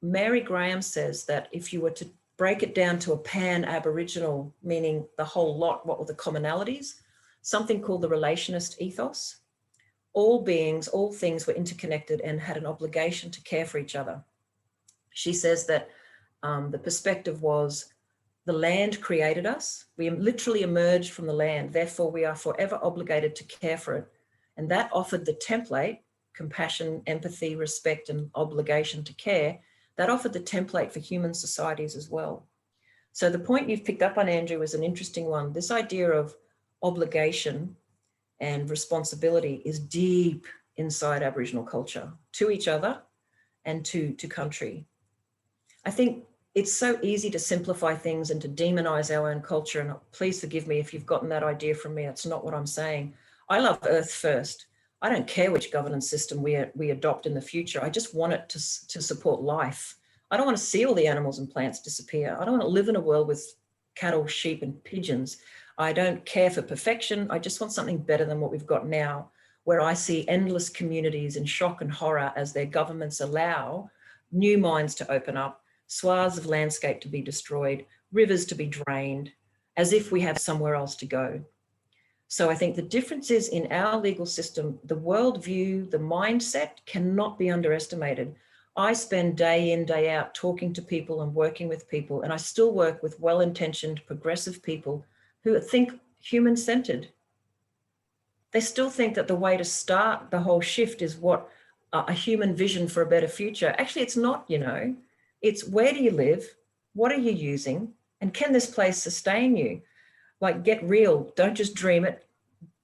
Mary Graham says that if you were to break it down to a pan-Aboriginal, meaning the whole lot, what were the commonalities? Something called the relationist ethos. All beings, all things were interconnected and had an obligation to care for each other. She says that the perspective was the land created us. We literally emerged from the land. Therefore, we are forever obligated to care for it. And that offered the template, compassion, empathy, respect, and obligation to care. That offered the template for human societies as well. So the point you've picked up on, Andrew, is an interesting one. This idea of obligation and responsibility is deep inside Aboriginal culture, to each other and to country. I think it's so easy to simplify things and to demonize our own culture. And please forgive me if you've gotten that idea from me. That's not what I'm saying. I love Earth first. I don't care which governance system we adopt in the future. I just want it to support life. I don't want to see all the animals and plants disappear. I don't want to live in a world with cattle, sheep, and pigeons. I don't care for perfection. I just want something better than what we've got now, where I see endless communities in shock and horror as their governments allow new mines to open up, swaths of landscape to be destroyed, rivers to be drained, as if we have somewhere else to go. So I think the differences in our legal system, the worldview, the mindset cannot be underestimated. I spend day in, day out talking to people and working with people, and I still work with well-intentioned, progressive people who think human-centered. They still think that the way to start the whole shift is what a human vision for a better future. Actually, it's not, you know. It's where do you live? What are you using? And can this place sustain you? Like, get real, don't just dream it.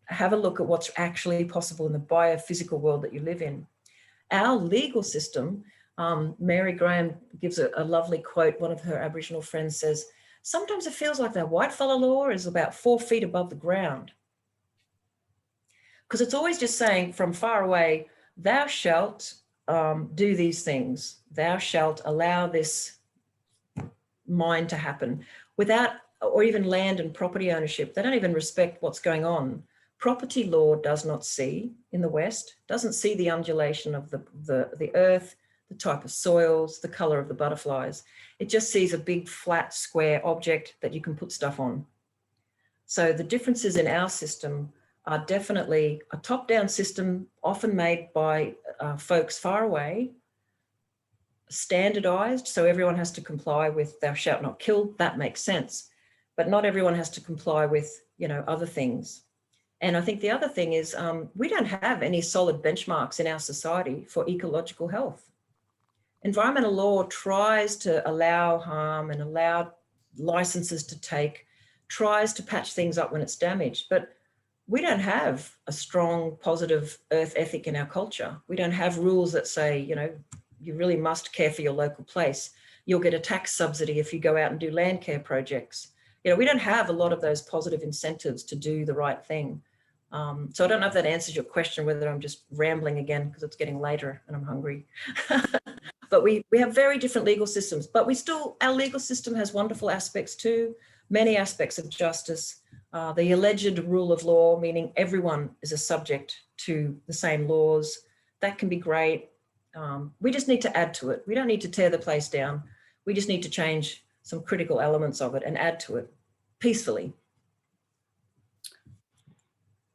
Have a look at what's actually possible in the biophysical world that you live in. Our legal system, Mary Graham gives a lovely quote. One of her Aboriginal friends says, sometimes it feels like the whitefella law is about 4 feet above the ground. Because it's always just saying from far away, thou shalt do these things. Thou shalt allow this mine to happen without, or even land and property ownership. They don't even respect what's going on. Property law does not see in the West, doesn't see the undulation of the earth, the type of soils, the color of the butterflies. It just sees a big flat square object that you can put stuff on. So the differences in our system are definitely a top-down system, often made by folks far away, standardized, so everyone has to comply with thou shalt not kill. That makes sense, but not everyone has to comply with, you know, other things. And I think the other thing is we don't have any solid benchmarks in our society for ecological health. Environmental law tries to allow harm and allow licenses to take, tries to patch things up when it's damaged, but we don't have a strong, positive earth ethic in our culture. We don't have rules that say, you know, you really must care for your local place. You'll get a tax subsidy if you go out and do land care projects. You know, we don't have a lot of those positive incentives to do the right thing. So I don't know if that answers your question, whether I'm just rambling again because it's getting later and I'm hungry. But we have very different legal systems, but our legal system has wonderful aspects too, many aspects of justice. The alleged rule of law, meaning everyone is a subject to the same laws, that can be great. We just need to add to it. We don't need to tear the place down. We just need to change some critical elements of it and add to it peacefully.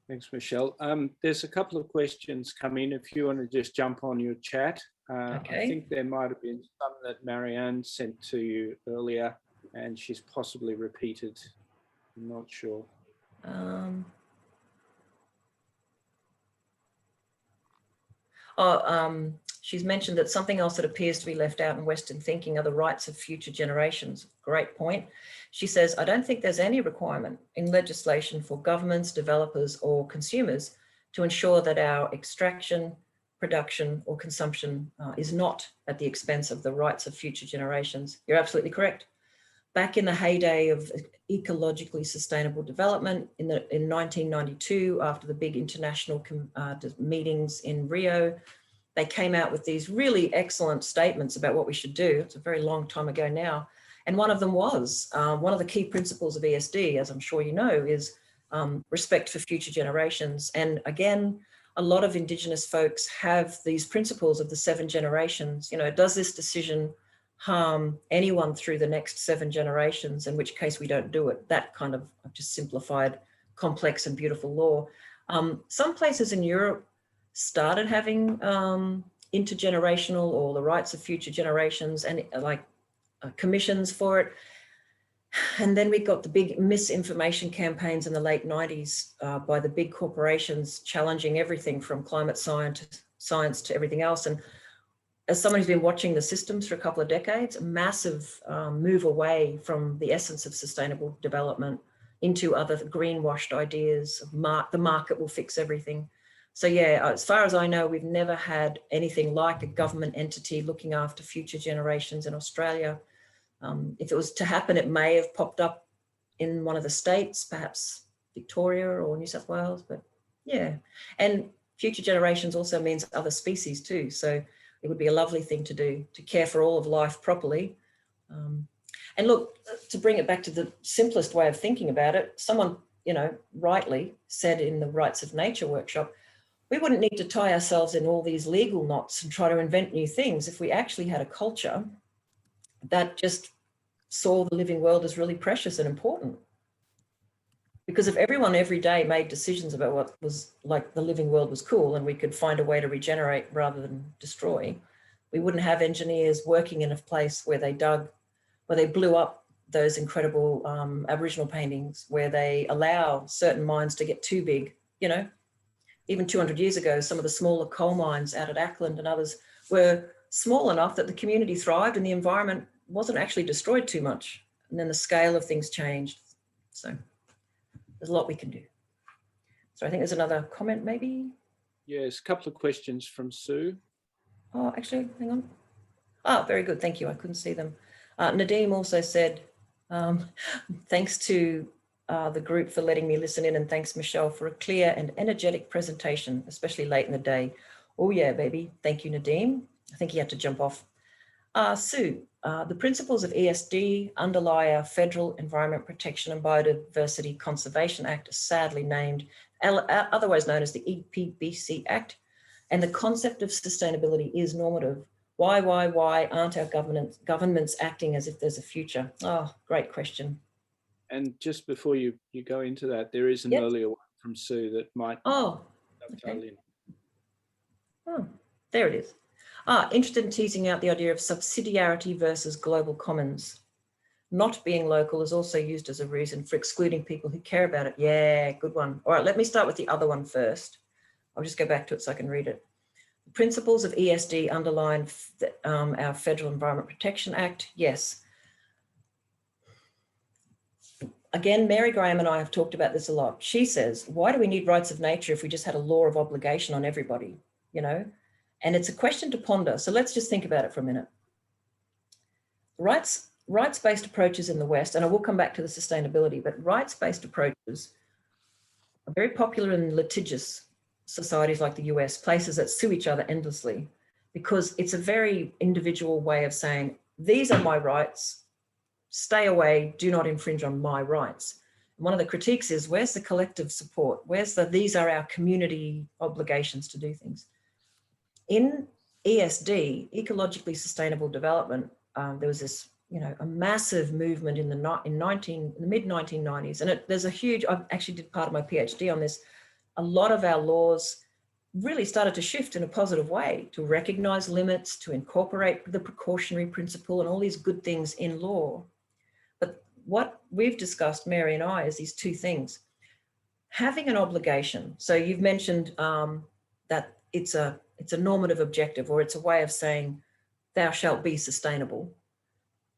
Thanks, Michelle. There's a couple of questions come in. If you want to just jump on your chat. Okay. I think there might have been some that Marianne sent to you earlier, and she's possibly repeated. I'm not sure. She's mentioned that something else that appears to be left out in Western thinking are the rights of future generations. Great point. She says, I don't think there's any requirement in legislation for governments, developers, or consumers to ensure that our extraction, production, or consumption is not at the expense of the rights of future generations. You're absolutely correct. Back in the heyday of ecologically sustainable development in 1992, after the big international meetings in Rio, they came out with these really excellent statements about what we should do. It's a very long time ago now. And one of them was, one of the key principles of ESD, as I'm sure you know, is respect for future generations. And again, a lot of Indigenous folks have these principles of the 7 generations. You know, does this decision harm anyone through the next 7 generations, in which case we don't do it? That kind of, I've just simplified, complex and beautiful law. Some places in Europe started having intergenerational or the rights of future generations and commissions for it. And then we got the big misinformation campaigns in the late 90s by the big corporations challenging everything from climate science to everything else. And as someone who's been watching the systems for a couple of decades, a massive move away from the essence of sustainable development into other greenwashed ideas. The market will fix everything. So yeah, as far as I know, we've never had anything like a government entity looking after future generations in Australia. If it was to happen, it may have popped up in one of the states, perhaps Victoria or New South Wales, but yeah. And future generations also means other species too. So it would be a lovely thing to do, to care for all of life properly. And look, to bring it back to the simplest way of thinking about it, someone, rightly said in the Rights of Nature workshop, we wouldn't need to tie ourselves in all these legal knots and try to invent new things if we actually had a culture that just saw the living world as really precious and important. Because if everyone every day made decisions about what was like the living world was cool and we could find a way to regenerate rather than destroy, we wouldn't have engineers working in a place where they blew up those incredible Aboriginal paintings, where they allow certain mines to get too big. Even 200 years ago, some of the smaller coal mines out at Ackland and others were small enough that the community thrived and the environment wasn't actually destroyed too much. And then the scale of things changed. So there's a lot we can do. So I think there's another comment maybe. Yes, a couple of questions from Sue. Oh, actually, hang on. Oh, very good. Thank you. I couldn't see them. Nadeem also said, thanks to the group for letting me listen in, and thanks, Michelle, for a clear and energetic presentation, especially late in the day. Oh yeah, baby. Thank you, Nadeem. I think he had to jump off. Sue, the principles of ESD underlie our Federal Environment Protection and Biodiversity Conservation Act, sadly named, otherwise known as the EPBC Act, and the concept of sustainability is normative. Why aren't our governments acting as if there's a future? Oh, great question. And just before you go into that, there is an earlier one from Sue that might dovetail in. Oh, there it is. Interested in teasing out the idea of subsidiarity versus global commons. Not being local is also used as a reason for excluding people who care about it. Yeah, good one. All right, let me start with the other one first. I'll just go back to it so I can read it. The principles of ESD underline our Federal Environment Protection Act. Yes. Again, Mary Graham and I have talked about this a lot. She says, why do we need rights of nature if we just had a law of obligation on everybody, And it's a question to ponder. So let's just think about it for a minute. Rights-based approaches in the West, and I will come back to the sustainability, but rights-based approaches are very popular in litigious societies like the US, places that sue each other endlessly, because it's a very individual way of saying, these are my rights, stay away, do not infringe on my rights. One of the critiques is, where's the collective support? Where's these are our community obligations to do things. In ESD, ecologically sustainable development, there was this, a massive movement in the mid 1990s. And there's a huge, I actually did part of my PhD on this. A lot of our laws really started to shift in a positive way, to recognize limits, to incorporate the precautionary principle and all these good things in law. But what we've discussed, Mary and I, is these two things. Having an obligation. So you've mentioned that it's a normative objective, or it's a way of saying thou shalt be sustainable.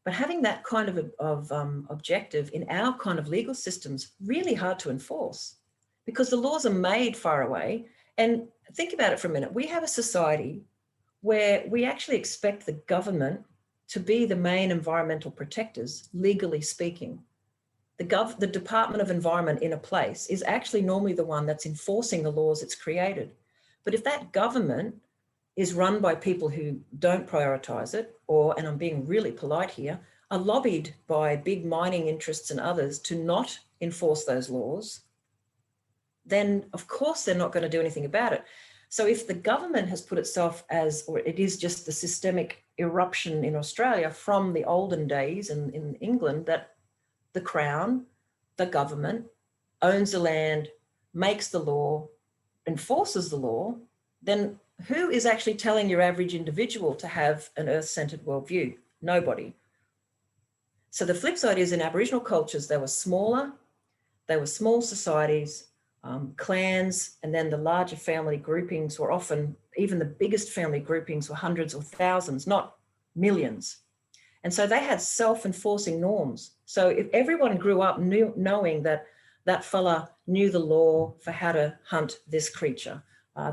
But having that kind of objective in our kind of legal systems, really hard to enforce, because the laws are made far away. And think about it for a minute. We have a society where we actually expect the government to be the main environmental protectors, legally speaking. The Department of Environment in a place is actually normally the one that's enforcing the laws it's created. But if that government is run by people who don't prioritize it, and I'm being really polite here, are lobbied by big mining interests and others to not enforce those laws, then of course they're not going to do anything about it. So if the government has put itself or it is just the systemic eruption in Australia from the olden days in England, that the Crown, the government, owns the land, makes the law, enforces the law, then who is actually telling your average individual to have an earth-centered worldview? Nobody. So the flip side is, in Aboriginal cultures, they were smaller, they were small societies, clans, and then the larger family groupings were often, even the biggest family groupings were hundreds or thousands, not millions. And so they had self-enforcing norms. So if everyone grew up knowing that that fella knew the law for how to hunt this creature,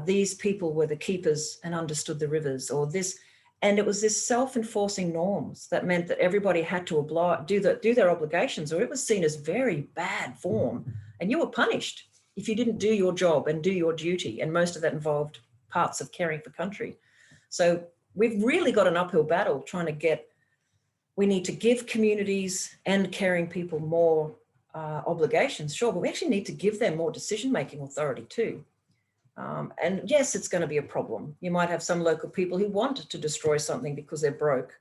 these people were the keepers and understood the rivers, or this, and it was this self-enforcing norms that meant that everybody had to do their obligations, or it was seen as very bad form, and you were punished if you didn't do your job and do your duty, and most of that involved parts of caring for country. So we've really got an uphill battle trying to we need to give communities and caring people more obligations, sure, but we actually need to give them more decision-making authority too. And yes, it's going to be a problem. You might have some local people who want to destroy something because they're broke.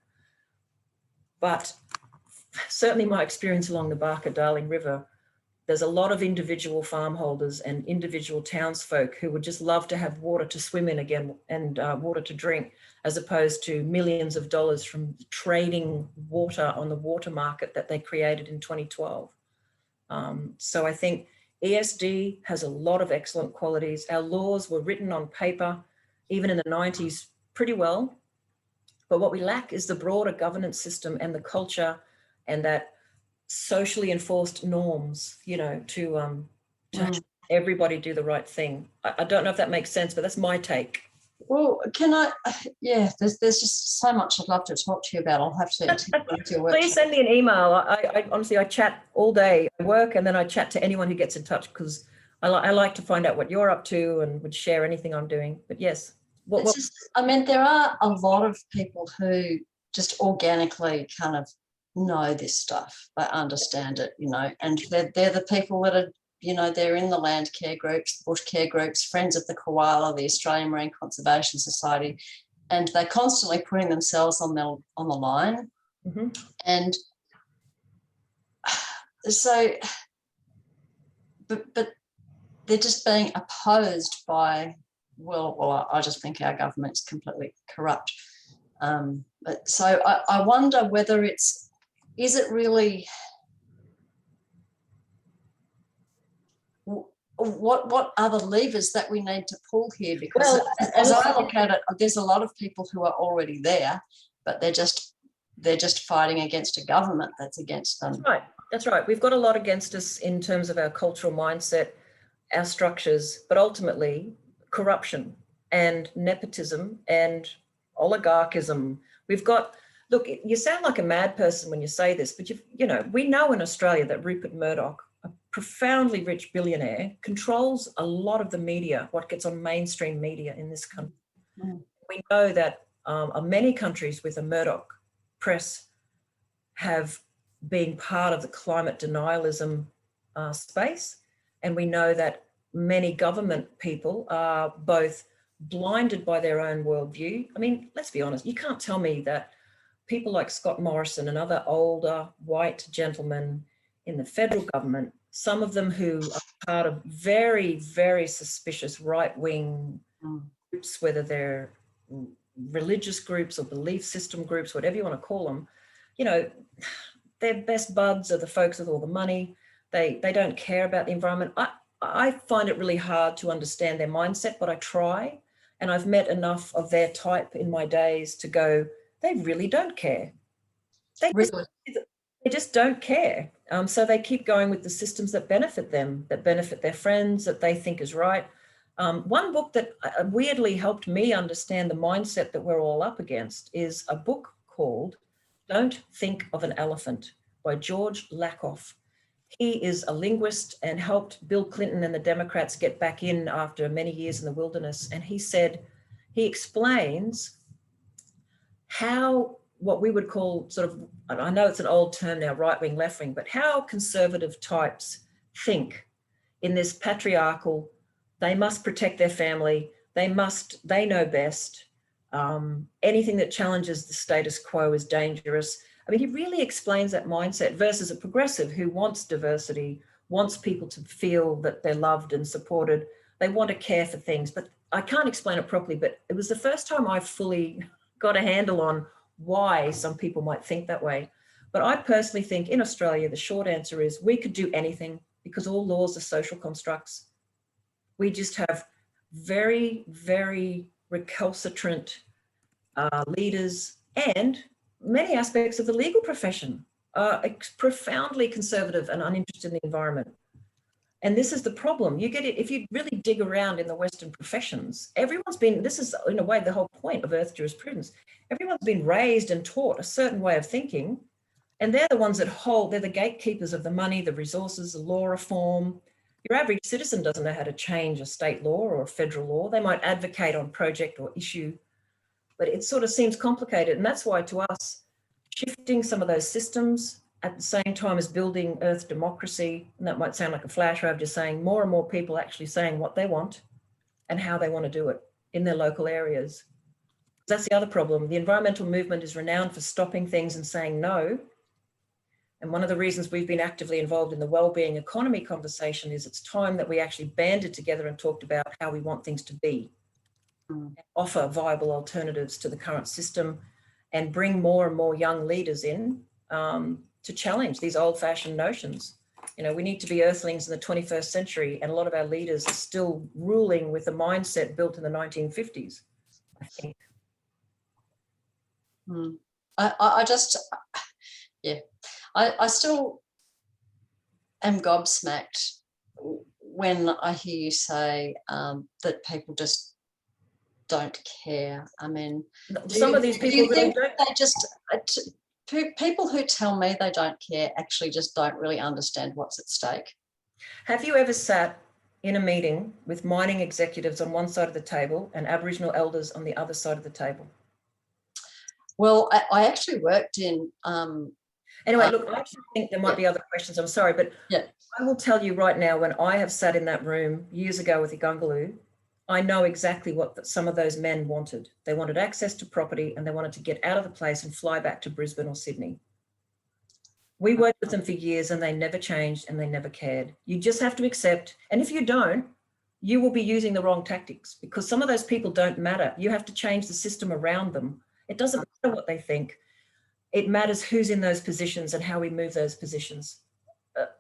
But certainly my experience along the Barker-Darling River, there's a lot of individual farm holders and individual townsfolk who would just love to have water to swim in again and water to drink, as opposed to millions of dollars from trading water on the water market that they created in 2012. So I think ESD has a lot of excellent qualities. Our laws were written on paper, even in the 90s, pretty well. But what we lack is the broader governance system and the culture and that socially enforced norms, to have everybody do the right thing. I don't know if that makes sense, but that's my take. Well, there's just so much I'd love to talk to you about. I'll have to Please send me an email. I honestly, I chat all day. I work and then I chat to anyone who gets in touch, because I like to find out what you're up to and would share anything I'm doing. But yes. There are a lot of people who just organically kind of know this stuff. They understand it, and they're the people that are, they're in the land care groups, bush care groups, Friends of the Koala, the Australian Marine Conservation Society, and they're constantly putting themselves on the line. Mm-hmm. And so, but they're just being opposed by, I just think our government's completely corrupt. So I wonder whether is it really, what are the levers that we need to pull here? Because as I look at it, there's a lot of people who are already there, but they're just fighting against a government that's against them. That's right. We've got a lot against us in terms of our cultural mindset, our structures, but ultimately corruption and nepotism and oligarchism. Look, you sound like a mad person when you say this, but we know in Australia that Rupert Murdoch, a profoundly rich billionaire, controls a lot of the media, what gets on mainstream media in this country. Mm. We know that many countries with a Murdoch press have been part of the climate denialism space. And we know that many government people are both blinded by their own worldview. I mean, let's be honest, you can't tell me that people like Scott Morrison and other older white gentlemen in the federal government, some of them who are part of very, very suspicious right-wing groups, whether they're religious groups or belief system groups, whatever you want to call them, you know, their best buds are the folks with all the money. They don't care about the environment. I find it really hard to understand their mindset, but I try. And I've met enough of their type in my days to go, they really don't care. They just don't care. So they keep going with the systems that benefit them, that benefit their friends, that they think is right. One book that weirdly helped me understand the mindset that we're all up against is a book called Don't Think of an Elephant by George Lakoff. He is a linguist and helped Bill Clinton and the Democrats get back in after many years in the wilderness. And he said, he explains how what we would call sort of, I know it's an old term now, right wing, left wing, but how conservative types think in this patriarchal, they must protect their family, they know best. Anything that challenges the status quo is dangerous. I mean, he really explains that mindset versus a progressive who wants diversity, wants people to feel that they're loved and supported. They want to care for things, but I can't explain it properly, but it was the first time I fully got a handle on why some people might think that way. But I personally think in Australia, the short answer is we could do anything because all laws are social constructs. We just have very, very recalcitrant leaders, and many aspects of the legal profession are profoundly conservative and uninterested in the environment. And this is the problem. You get it if you really dig around in the Western professions. Everyone's been, this is in a way the whole point of Earth jurisprudence. Everyone's been raised and taught a certain way of thinking, and they're the ones that they're the gatekeepers of the money, the resources, the law reform. Your average citizen doesn't know how to change a state law or a federal law. They might advocate on project or issue, but it sort of seems complicated. And that's why to us, shifting some of those systems at the same time as building Earth democracy, and that might sound like a flash, I'm just saying more and more people actually saying what they want and how they want to do it in their local areas. That's the other problem. The environmental movement is renowned for stopping things and saying no. And one of the reasons we've been actively involved in the wellbeing economy conversation is it's time that we actually banded together and talked about how we want things to be, and offer viable alternatives to the current system, and bring more and more young leaders in to challenge these old-fashioned notions. You know, we need to be earthlings in the 21st century, and a lot of our leaders are still ruling with a mindset built in the 1950s, I think. I still am gobsmacked when I hear you say that people just don't care. I mean, some of these people really don't. They just, people who tell me they don't care actually just don't really understand what's at stake. Have you ever sat in a meeting with mining executives on one side of the table and Aboriginal elders on the other side of the table? Well, I actually worked in... Anyway, look, I actually think there might be other questions. I'm sorry, but I will tell you right now, when I have sat in that room years ago with Igungalu, I know exactly what some of those men wanted. They wanted access to property and they wanted to get out of the place and fly back to Brisbane or Sydney. We worked with them for years and they never changed and they never cared. You just have to accept. And if you don't, you will be using the wrong tactics because some of those people don't matter. You have to change the system around them. It doesn't matter what they think. It matters who's in those positions and how we move those positions.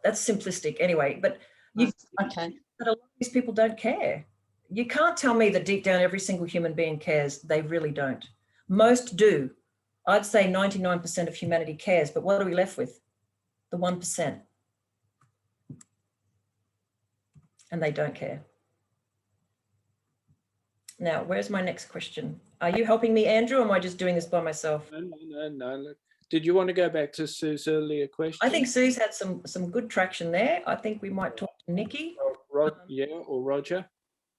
That's simplistic anyway, but that a lot of these people don't care. You can't tell me that deep down every single human being cares. They really don't. Most do. I'd say 99% of humanity cares, but what are we left with? The 1%. And they don't care. Now, where's my next question? Are you helping me, Andrew, or am I just doing this by myself? No. Look, did you want to go back to Sue's earlier question? I think Sue's had some good traction there. I think we might talk to Nikki. Or Roger.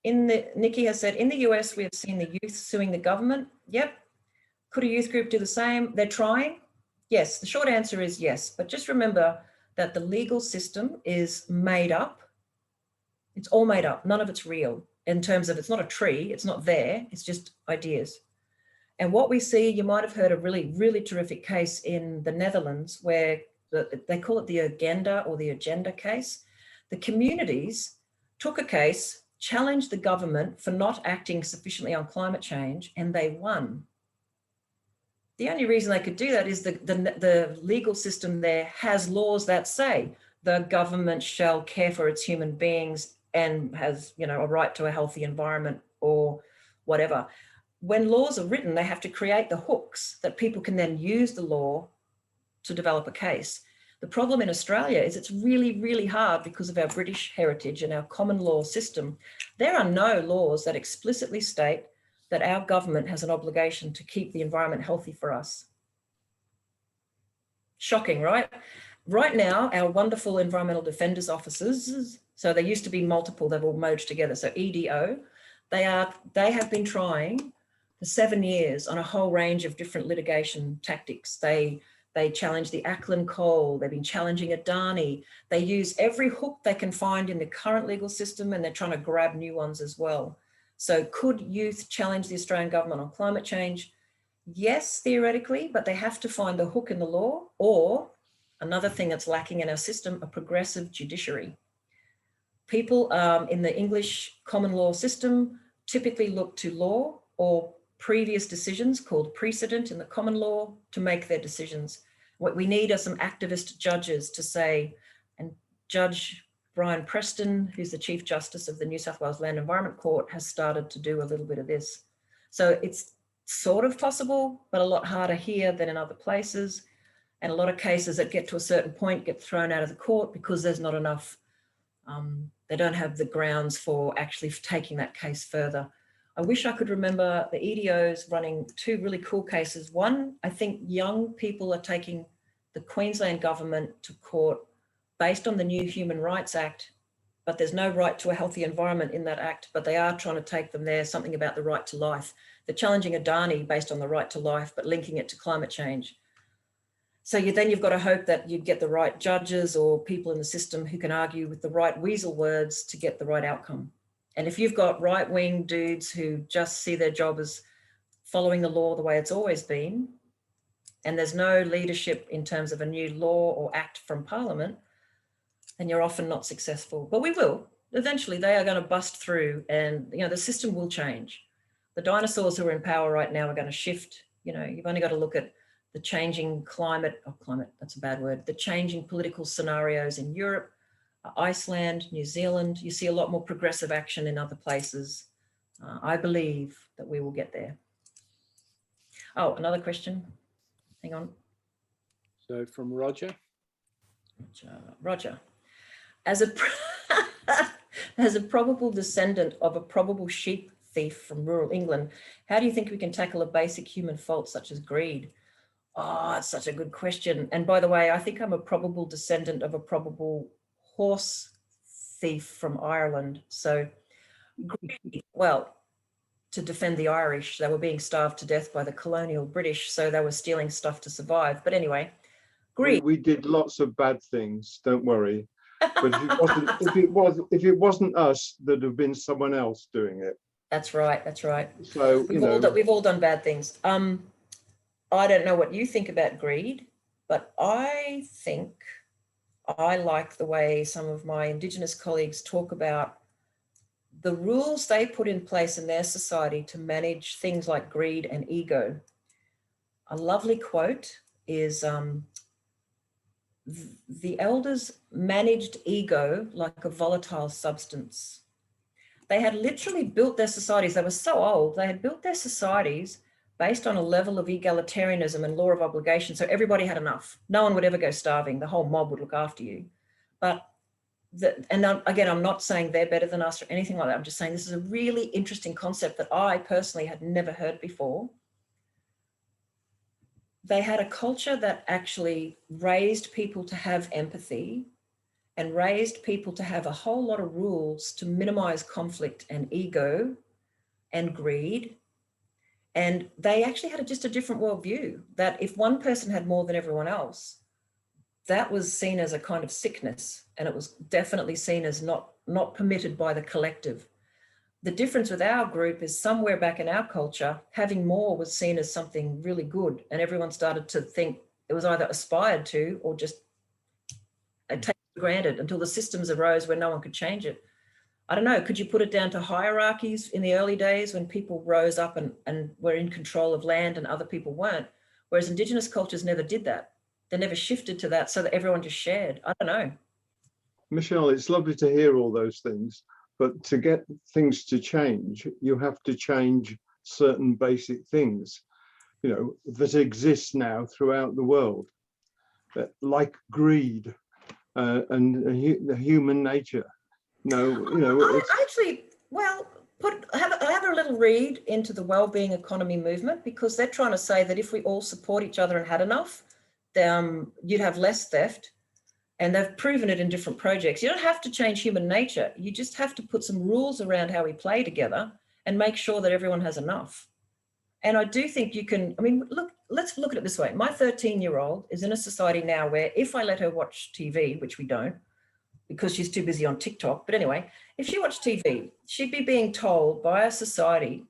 Nikki has said, in the US, we have seen the youth suing the government. Yep. Could a youth group do the same? They're trying. Yes, the short answer is yes. But just remember, that the legal system is made up. It's all made up. None of it's real in terms of, it's not a tree. It's not there. It's just ideas. And what we see, you might have heard a really, really terrific case in the Netherlands where they call it the agenda or the agenda case. The communities took a case, challenged the government for not acting sufficiently on climate change, and they won. The only reason they could do that is the legal system there has laws that say the government shall care for its human beings and has, you know, a right to a healthy environment or whatever. When laws are written, they have to create the hooks that people can then use the law to develop a case. The problem in Australia is it's really, really hard because of our British heritage and our common law system. There are no laws that explicitly state that our government has an obligation to keep the environment healthy for us. Shocking, right? Right now, our wonderful environmental defenders officers, so there used to be multiple, they've all merged together. So EDO, they have been trying for 7 years on a whole range of different litigation tactics. They challenge the Ackland coal, they've been challenging Adani. They use every hook they can find in the current legal system, and they're trying to grab new ones as well. So could youth challenge the Australian government on climate change? Yes, theoretically, but they have to find the hook in the law, or another thing that's lacking in our system, a progressive judiciary. People in the English common law system typically look to law or previous decisions called precedent in the common law to make their decisions. What we need are some activist judges to say, and Judge Brian Preston, who's the Chief Justice of the New South Wales Land Environment Court, has started to do a little bit of this. So it's sort of possible, but a lot harder here than in other places. And a lot of cases that get to a certain point get thrown out of the court because there's not enough, they don't have the grounds for actually taking that case further. I wish I could remember the EDOs running two really cool cases. One, I think young people are taking the Queensland government to court based on the new Human Rights Act, but there's no right to a healthy environment in that act, but they are trying to take them there, something about the right to life. They're challenging Adani based on the right to life, but linking it to climate change. So then you've got to hope that you get the right judges or people in the system who can argue with the right weasel words to get the right outcome. And if you've got right-wing dudes who just see their job as following the law the way it's always been, and there's no leadership in terms of a new law or act from Parliament, then you're often not successful. But we will. Eventually, they are going to bust through, and the system will change. The dinosaurs who are in power right now are going to shift. You've only got to look at the changing climate, that's a bad word, the changing political scenarios in Europe, Iceland, New Zealand. You see a lot more progressive action in other places. I believe that we will get there. Oh, another question. Hang on. So from Roger. Roger. As a probable descendant of a probable sheep thief from rural England, how do you think we can tackle a basic human fault such as greed? Oh, it's such a good question. And by the way, I think I'm a probable descendant of a probable horse thief from Ireland. So greed, well, to defend the Irish, they were being starved to death by the colonial British, so they were stealing stuff to survive. But anyway, greed. We did lots of bad things, don't worry. But if it wasn't us, there'd have been someone else doing it. That's right. That's right. So we've all done bad things. I don't know what you think about greed, but I think I like the way some of my Indigenous colleagues talk about the rules they put in place in their society to manage things like greed and ego. A lovely quote is, the elders managed ego like a volatile substance. They had literally built their societies. They were so old. They had built their societies based on a level of egalitarianism and law of obligation. So everybody had enough. No one would ever go starving. The whole mob would look after you. But again, I'm not saying they're better than us or anything like that. I'm just saying this is a really interesting concept that I personally had never heard before. They had a culture that actually raised people to have empathy and raised people to have a whole lot of rules to minimize conflict and ego and greed. And they actually had just a different worldview, that if one person had more than everyone else, that was seen as a kind of sickness, and it was definitely seen as not permitted by the collective. The difference with our group is somewhere back in our culture, having more was seen as something really good, and everyone started to think it was either aspired to or just taken for granted until the systems arose where no one could change it. I don't know, could you put it down to hierarchies in the early days when people rose up and were in control of land and other people weren't? Whereas Indigenous cultures never did that. They never shifted to that so that everyone just shared. I don't know. Michelle, it's lovely to hear all those things, but to get things to change, you have to change certain basic things, you know, that exist now throughout the world, like greed and human nature. I actually, well, have a little read into the wellbeing economy movement, because they're trying to say that if we all support each other and had enough, you'd have less theft. And they've proven it in different projects. You don't have to change human nature. You just have to put some rules around how we play together and make sure that everyone has enough. And I do think you can, I mean, look, let's look at it this way. My 13-year-old is in a society now where if I let her watch TV, which we don't, because she's too busy on TikTok. But anyway, if she watched TV, she'd be being told by our society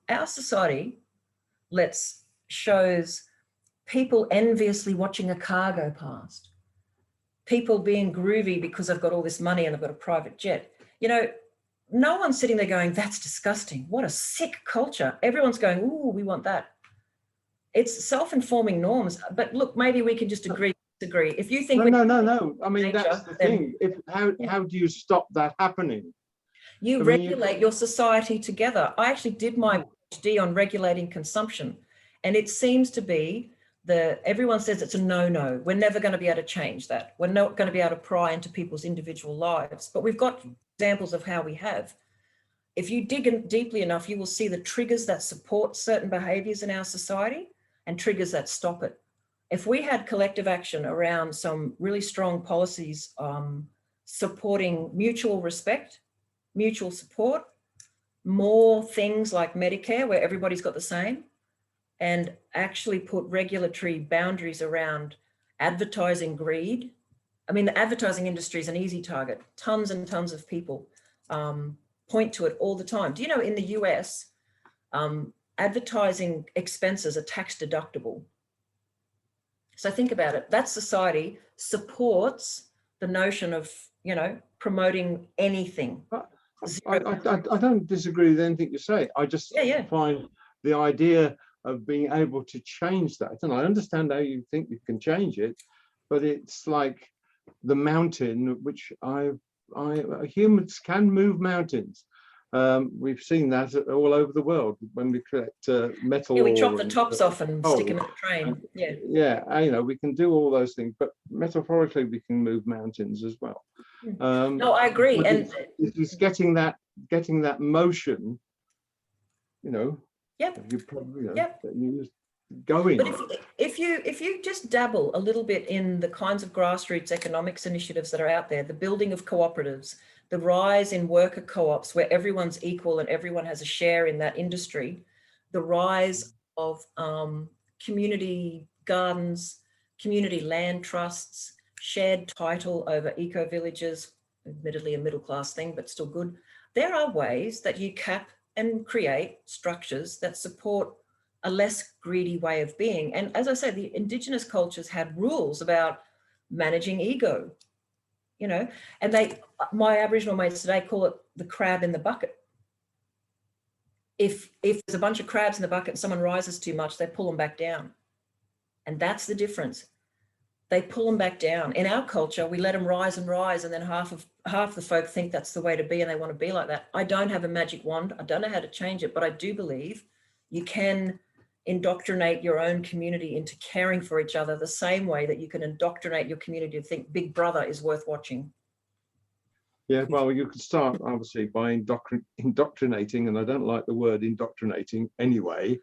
shows people enviously watching a car go past, people being groovy because they've got all this money and they've got a private jet. You know, no one's sitting there going, that's disgusting. What a sick culture. Everyone's going, ooh, we want that. It's self-informing norms. But look, maybe we can just agree. If you think no. I mean, that's the thing. How do you stop that happening? You regulate your society together. I actually did my PhD on regulating consumption, and it seems to be everyone says it's a no-no. We're never going to be able to change that. We're not going to be able to pry into people's individual lives, but we've got examples of how we have. If you dig in deeply enough, you will see the triggers that support certain behaviors in our society and triggers that stop it. If we had collective action around some really strong policies supporting mutual respect, mutual support, more things like Medicare where everybody's got the same, and actually put regulatory boundaries around advertising greed. I mean, the advertising industry is an easy target. Tons and tons of people point to it all the time. Do you know in the US, advertising expenses are tax deductible? So think about it. That society supports the notion of, you know, promoting anything. I don't disagree with anything you say. I just find the idea of being able to change that, and I understand how you think you can change it, but it's like the mountain, which humans can move mountains. We've seen that all over the world when we collect metal. Yeah, we chop the tops off and stick them in a train. Yeah, you know, we can do all those things, but metaphorically we can move mountains as well. No, I agree. And it's getting that motion, you know. Yep. You probably, you know, you just going. But if you just dabble a little bit in the kinds of grassroots economics initiatives that are out there, the building of cooperatives, the rise in worker co-ops where everyone's equal and everyone has a share in that industry, the rise of community gardens, community land trusts, shared title over eco-villages, admittedly a middle-class thing, but still good. There are ways that you cap and create structures that support a less greedy way of being. And as I said, the Indigenous cultures had rules about managing ego, you know, and my Aboriginal mates today call it the crab in the bucket. If there's a bunch of crabs in the bucket and someone rises too much, they pull them back down. And that's the difference. They pull them back down. In our culture, we let them rise and rise, and then half the folk think that's the way to be and they want to be like that. I don't have a magic wand. I don't know how to change it, but I do believe you can indoctrinate your own community into caring for each other the same way that you can indoctrinate your community to think Big Brother is worth watching. Yeah, well, you could start obviously by indoctrinating, and I don't like the word indoctrinating anyway,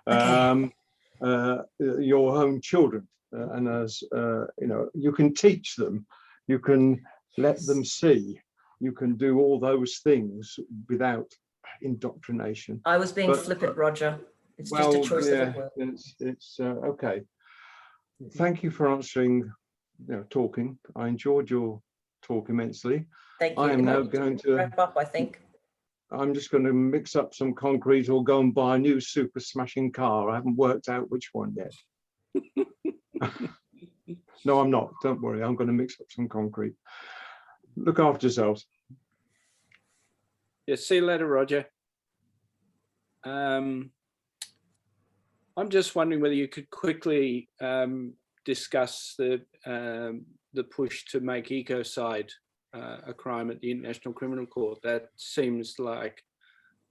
your own children. And as you know, you can teach them, you can let them see, you can do all those things without indoctrination. I was being flippant, Roger. It's just a choice of a word. It's okay. Thank you for answering talking. I enjoyed your talk immensely. Thank you. I am now going to wrap up, I think. I'm just going to mix up some concrete or go and buy a new super smashing car. I haven't worked out which one yet. No, I'm not. Don't worry. I'm going to mix up some concrete. Look after yourselves. Yeah, see you later, Roger. I'm just wondering whether you could quickly discuss the push to make ecocide a crime at the International Criminal Court. That seems like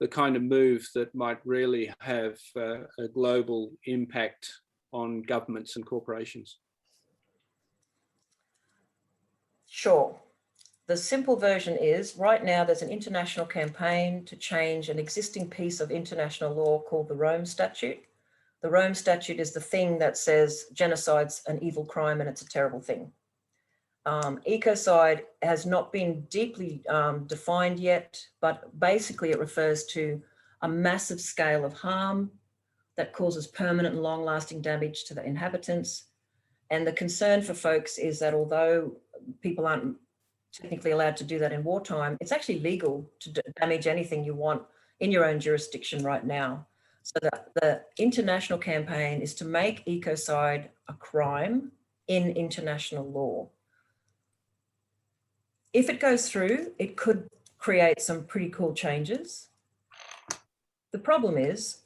the kind of move that might really have a global impact on governments and corporations. Sure. The simple version is, right now there's an international campaign to change an existing piece of international law called the Rome Statute. The Rome Statute is the thing that says genocide's an evil crime and it's a terrible thing. Ecocide has not been deeply defined yet, but basically it refers to a massive scale of harm that causes permanent and long-lasting damage to the inhabitants. And the concern for folks is that although people aren't technically allowed to do that in wartime, it's actually legal to damage anything you want in your own jurisdiction right now. So the international campaign is to make ecocide a crime in international law. If it goes through, it could create some pretty cool changes. The problem is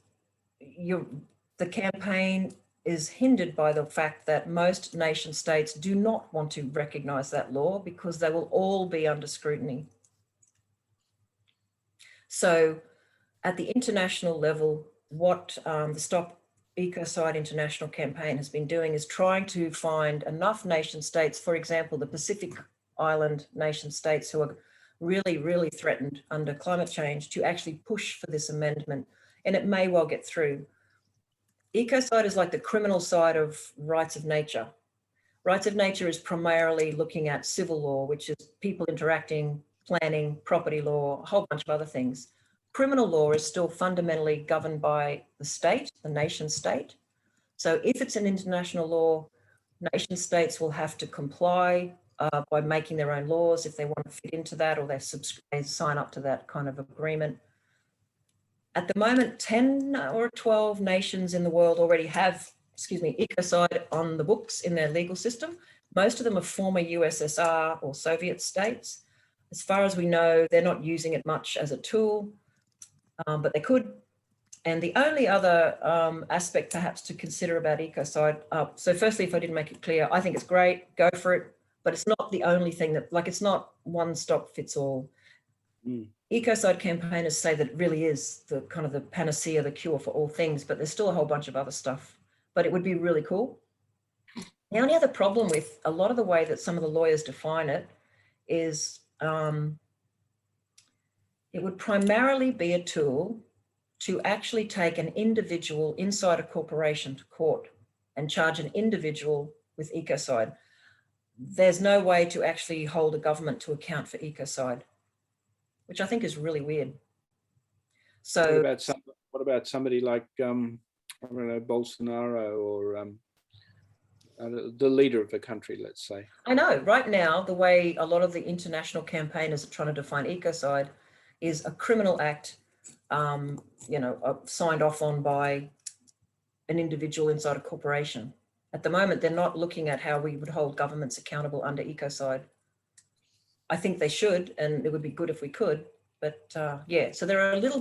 the campaign is hindered by the fact that most nation states do not want to recognize that law because they will all be under scrutiny. So at the international level, what the Stop Ecocide International campaign has been doing is trying to find enough nation states, for example, the Pacific Island nation states who are really, really threatened under climate change, to actually push for this amendment, and it may well get through. Ecocide is like the criminal side of rights of nature. Rights of nature is primarily looking at civil law, which is people interacting, planning, property law, a whole bunch of other things. Criminal law is still fundamentally governed by the state, the nation state. So if it's an international law, nation states will have to comply by making their own laws if they want to fit into that, or they sign up to that kind of agreement. At the moment, 10 or 12 nations in the world already have, ecocide on the books in their legal system. Most of them are former USSR or Soviet states. As far as we know, they're not using it much as a tool, but they could. And the only other aspect perhaps to consider about ecocide, so firstly, if I didn't make it clear, I think it's great, go for it, but it's not the only thing that, like, it's not one stop fits all. Ecocide campaigners say that it really is the kind of the panacea, the cure for all things, but there's still a whole bunch of other stuff, but it would be really cool. The only other problem with a lot of the way that some of the lawyers define it is it would primarily be a tool to actually take an individual inside a corporation to court and charge an individual with ecocide. There's no way to actually hold a government to account for ecocide, which I think is really weird. So what about somebody like I don't know, Bolsonaro, or the leader of the country, let's say? I know right now the way a lot of the international campaigners are trying to define ecocide is a criminal act, signed off on by an individual inside a corporation. At the moment, they're not looking at how we would hold governments accountable under ecocide. I think they should, and it would be good if we could, but yeah, so there's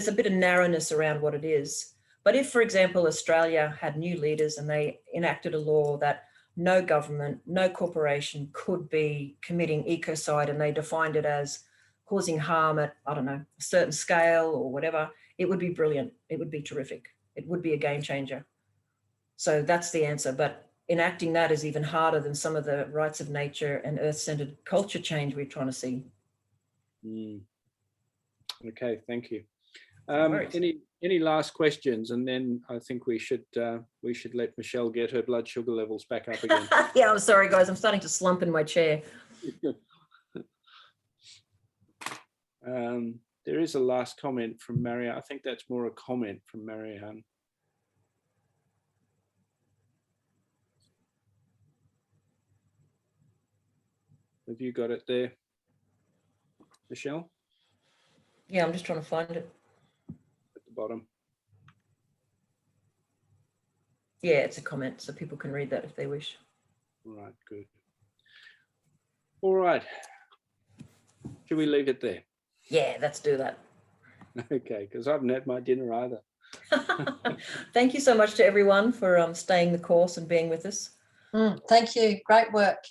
a bit of narrowness around what it is. But if, for example, Australia had new leaders and they enacted a law that no government, no corporation could be committing ecocide, and they defined it as causing harm at, I don't know, a certain scale or whatever, it would be brilliant. It would be terrific. It would be a game changer. So that's the answer. But enacting that is even harder than some of the rights of nature and earth-centered culture change we're trying to see. Okay, thank you. Any last questions? And then I think we should let Michelle get her blood sugar levels back up again. Yeah, I'm sorry, guys. I'm starting to slump in my chair. There is a last comment from Maria. I think that's more a comment from Marianne. Have you got it there, Michelle? Yeah, I'm just trying to find it. At the bottom. Yeah, it's a comment, so people can read that if they wish. All right, good. All right. Should we leave it there? Yeah, let's do that. Okay, because I haven't had my dinner either. Thank you so much to everyone for staying the course and being with us. Thank you. Great work.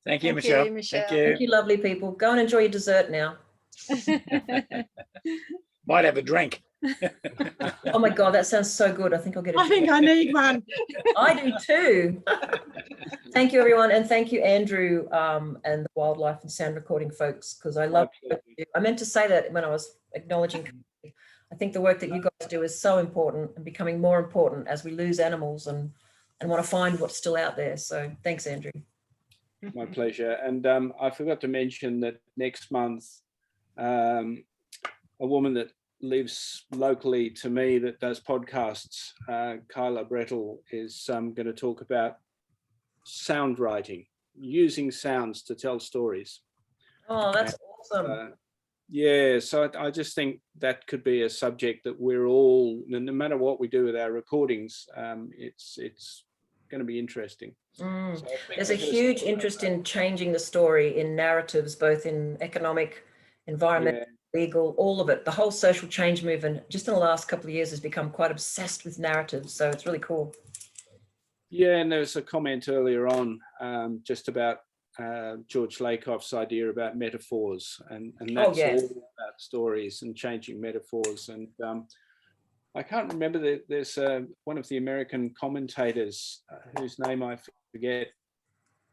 Thank you, Michelle. Michelle. Thank you, lovely people. Go and enjoy your dessert now. Might have a drink. Oh my God, that sounds so good. I think I'll get a I think I need one. I do too. Thank you, everyone. And thank you, Andrew, and the wildlife and sound recording folks, because I love what you do. I meant to say that when I was acknowledging. I think the work that you guys do is so important and becoming more important as we lose animals and want to find what's still out there. So thanks, Andrew. My pleasure. And I forgot to mention that next month, a woman that lives locally to me that does podcasts, Kyla Brettel, is going to talk about sound writing, using sounds to tell stories. Oh, that's awesome. Yeah, so I just think that could be a subject that we're all, no matter what we do with our recordings, it's going to be interesting. So There's a huge interest in changing the story in narratives, both in economic, environmental, legal, all of it. The whole social change movement just in the last couple of years has become quite obsessed with narratives. So it's really cool. Yeah, and there was a comment earlier on just about George Lakoff's idea about metaphors, and that's all about stories and changing metaphors. And I can't remember, there's one of the American commentators whose name I forget,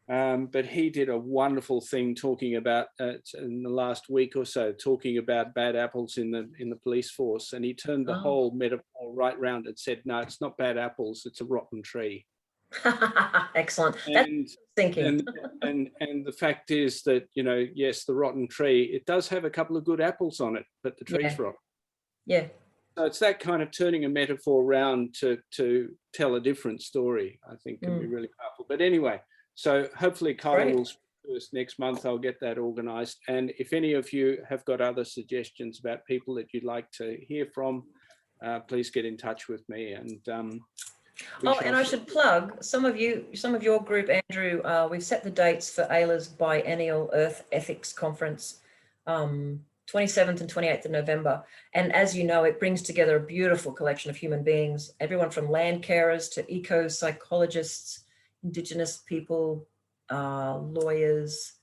but he did a wonderful thing talking about in the last week or so, talking about bad apples in the police force, and he turned the whole metaphor right round and said, no, it's not bad apples, it's a rotten tree. Excellent. That's thinking. And the fact is that, you know, yes, the rotten tree, it does have a couple of good apples on it, but the tree's rotten. Yeah. So it's that kind of turning a metaphor around to tell a different story, I think can be really powerful. But anyway, so hopefully Kyla will speak to us next month. I'll get that organized. And if any of you have got other suggestions about people that you'd like to hear from, please get in touch with me. And and I should plug some of your group, Andrew. We've set the dates for Ayla's Biennial Earth Ethics Conference, 27th and 28th of November. And as you know, it brings together a beautiful collection of human beings, everyone from land carers to eco-psychologists, Indigenous people, lawyers,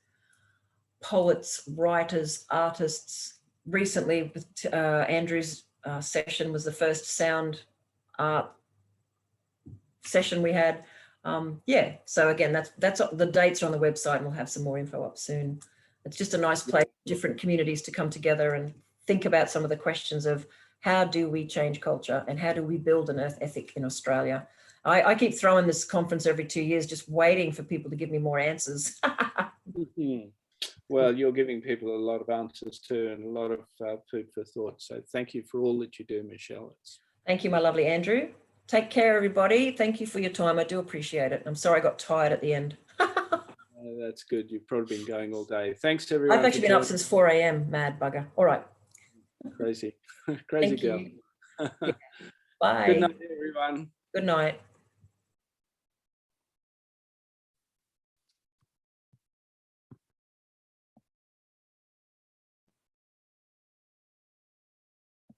poets, writers, artists. Recently, with Andrew's session was the first sound art session we had. So again, that's the dates are on the website, and we'll have some more info up soon. It's just a nice place for different communities to come together and think about some of the questions of how do we change culture and how do we build an earth ethic in Australia. I keep throwing this conference every 2 years, just waiting for people to give me more answers. Well, you're giving people a lot of answers too, and a lot of food for thought. So thank you for all that you do, Michelle. Thank you, my lovely Andrew. Take care, everybody. Thank you for your time. I do appreciate it. I'm sorry I got tired at the end. That's good. You've probably been going all day. Thanks to everyone. I've actually been up since 4 a.m. Mad bugger. All right. Crazy. Crazy girl. Yeah. Bye. Good night, everyone. Good night.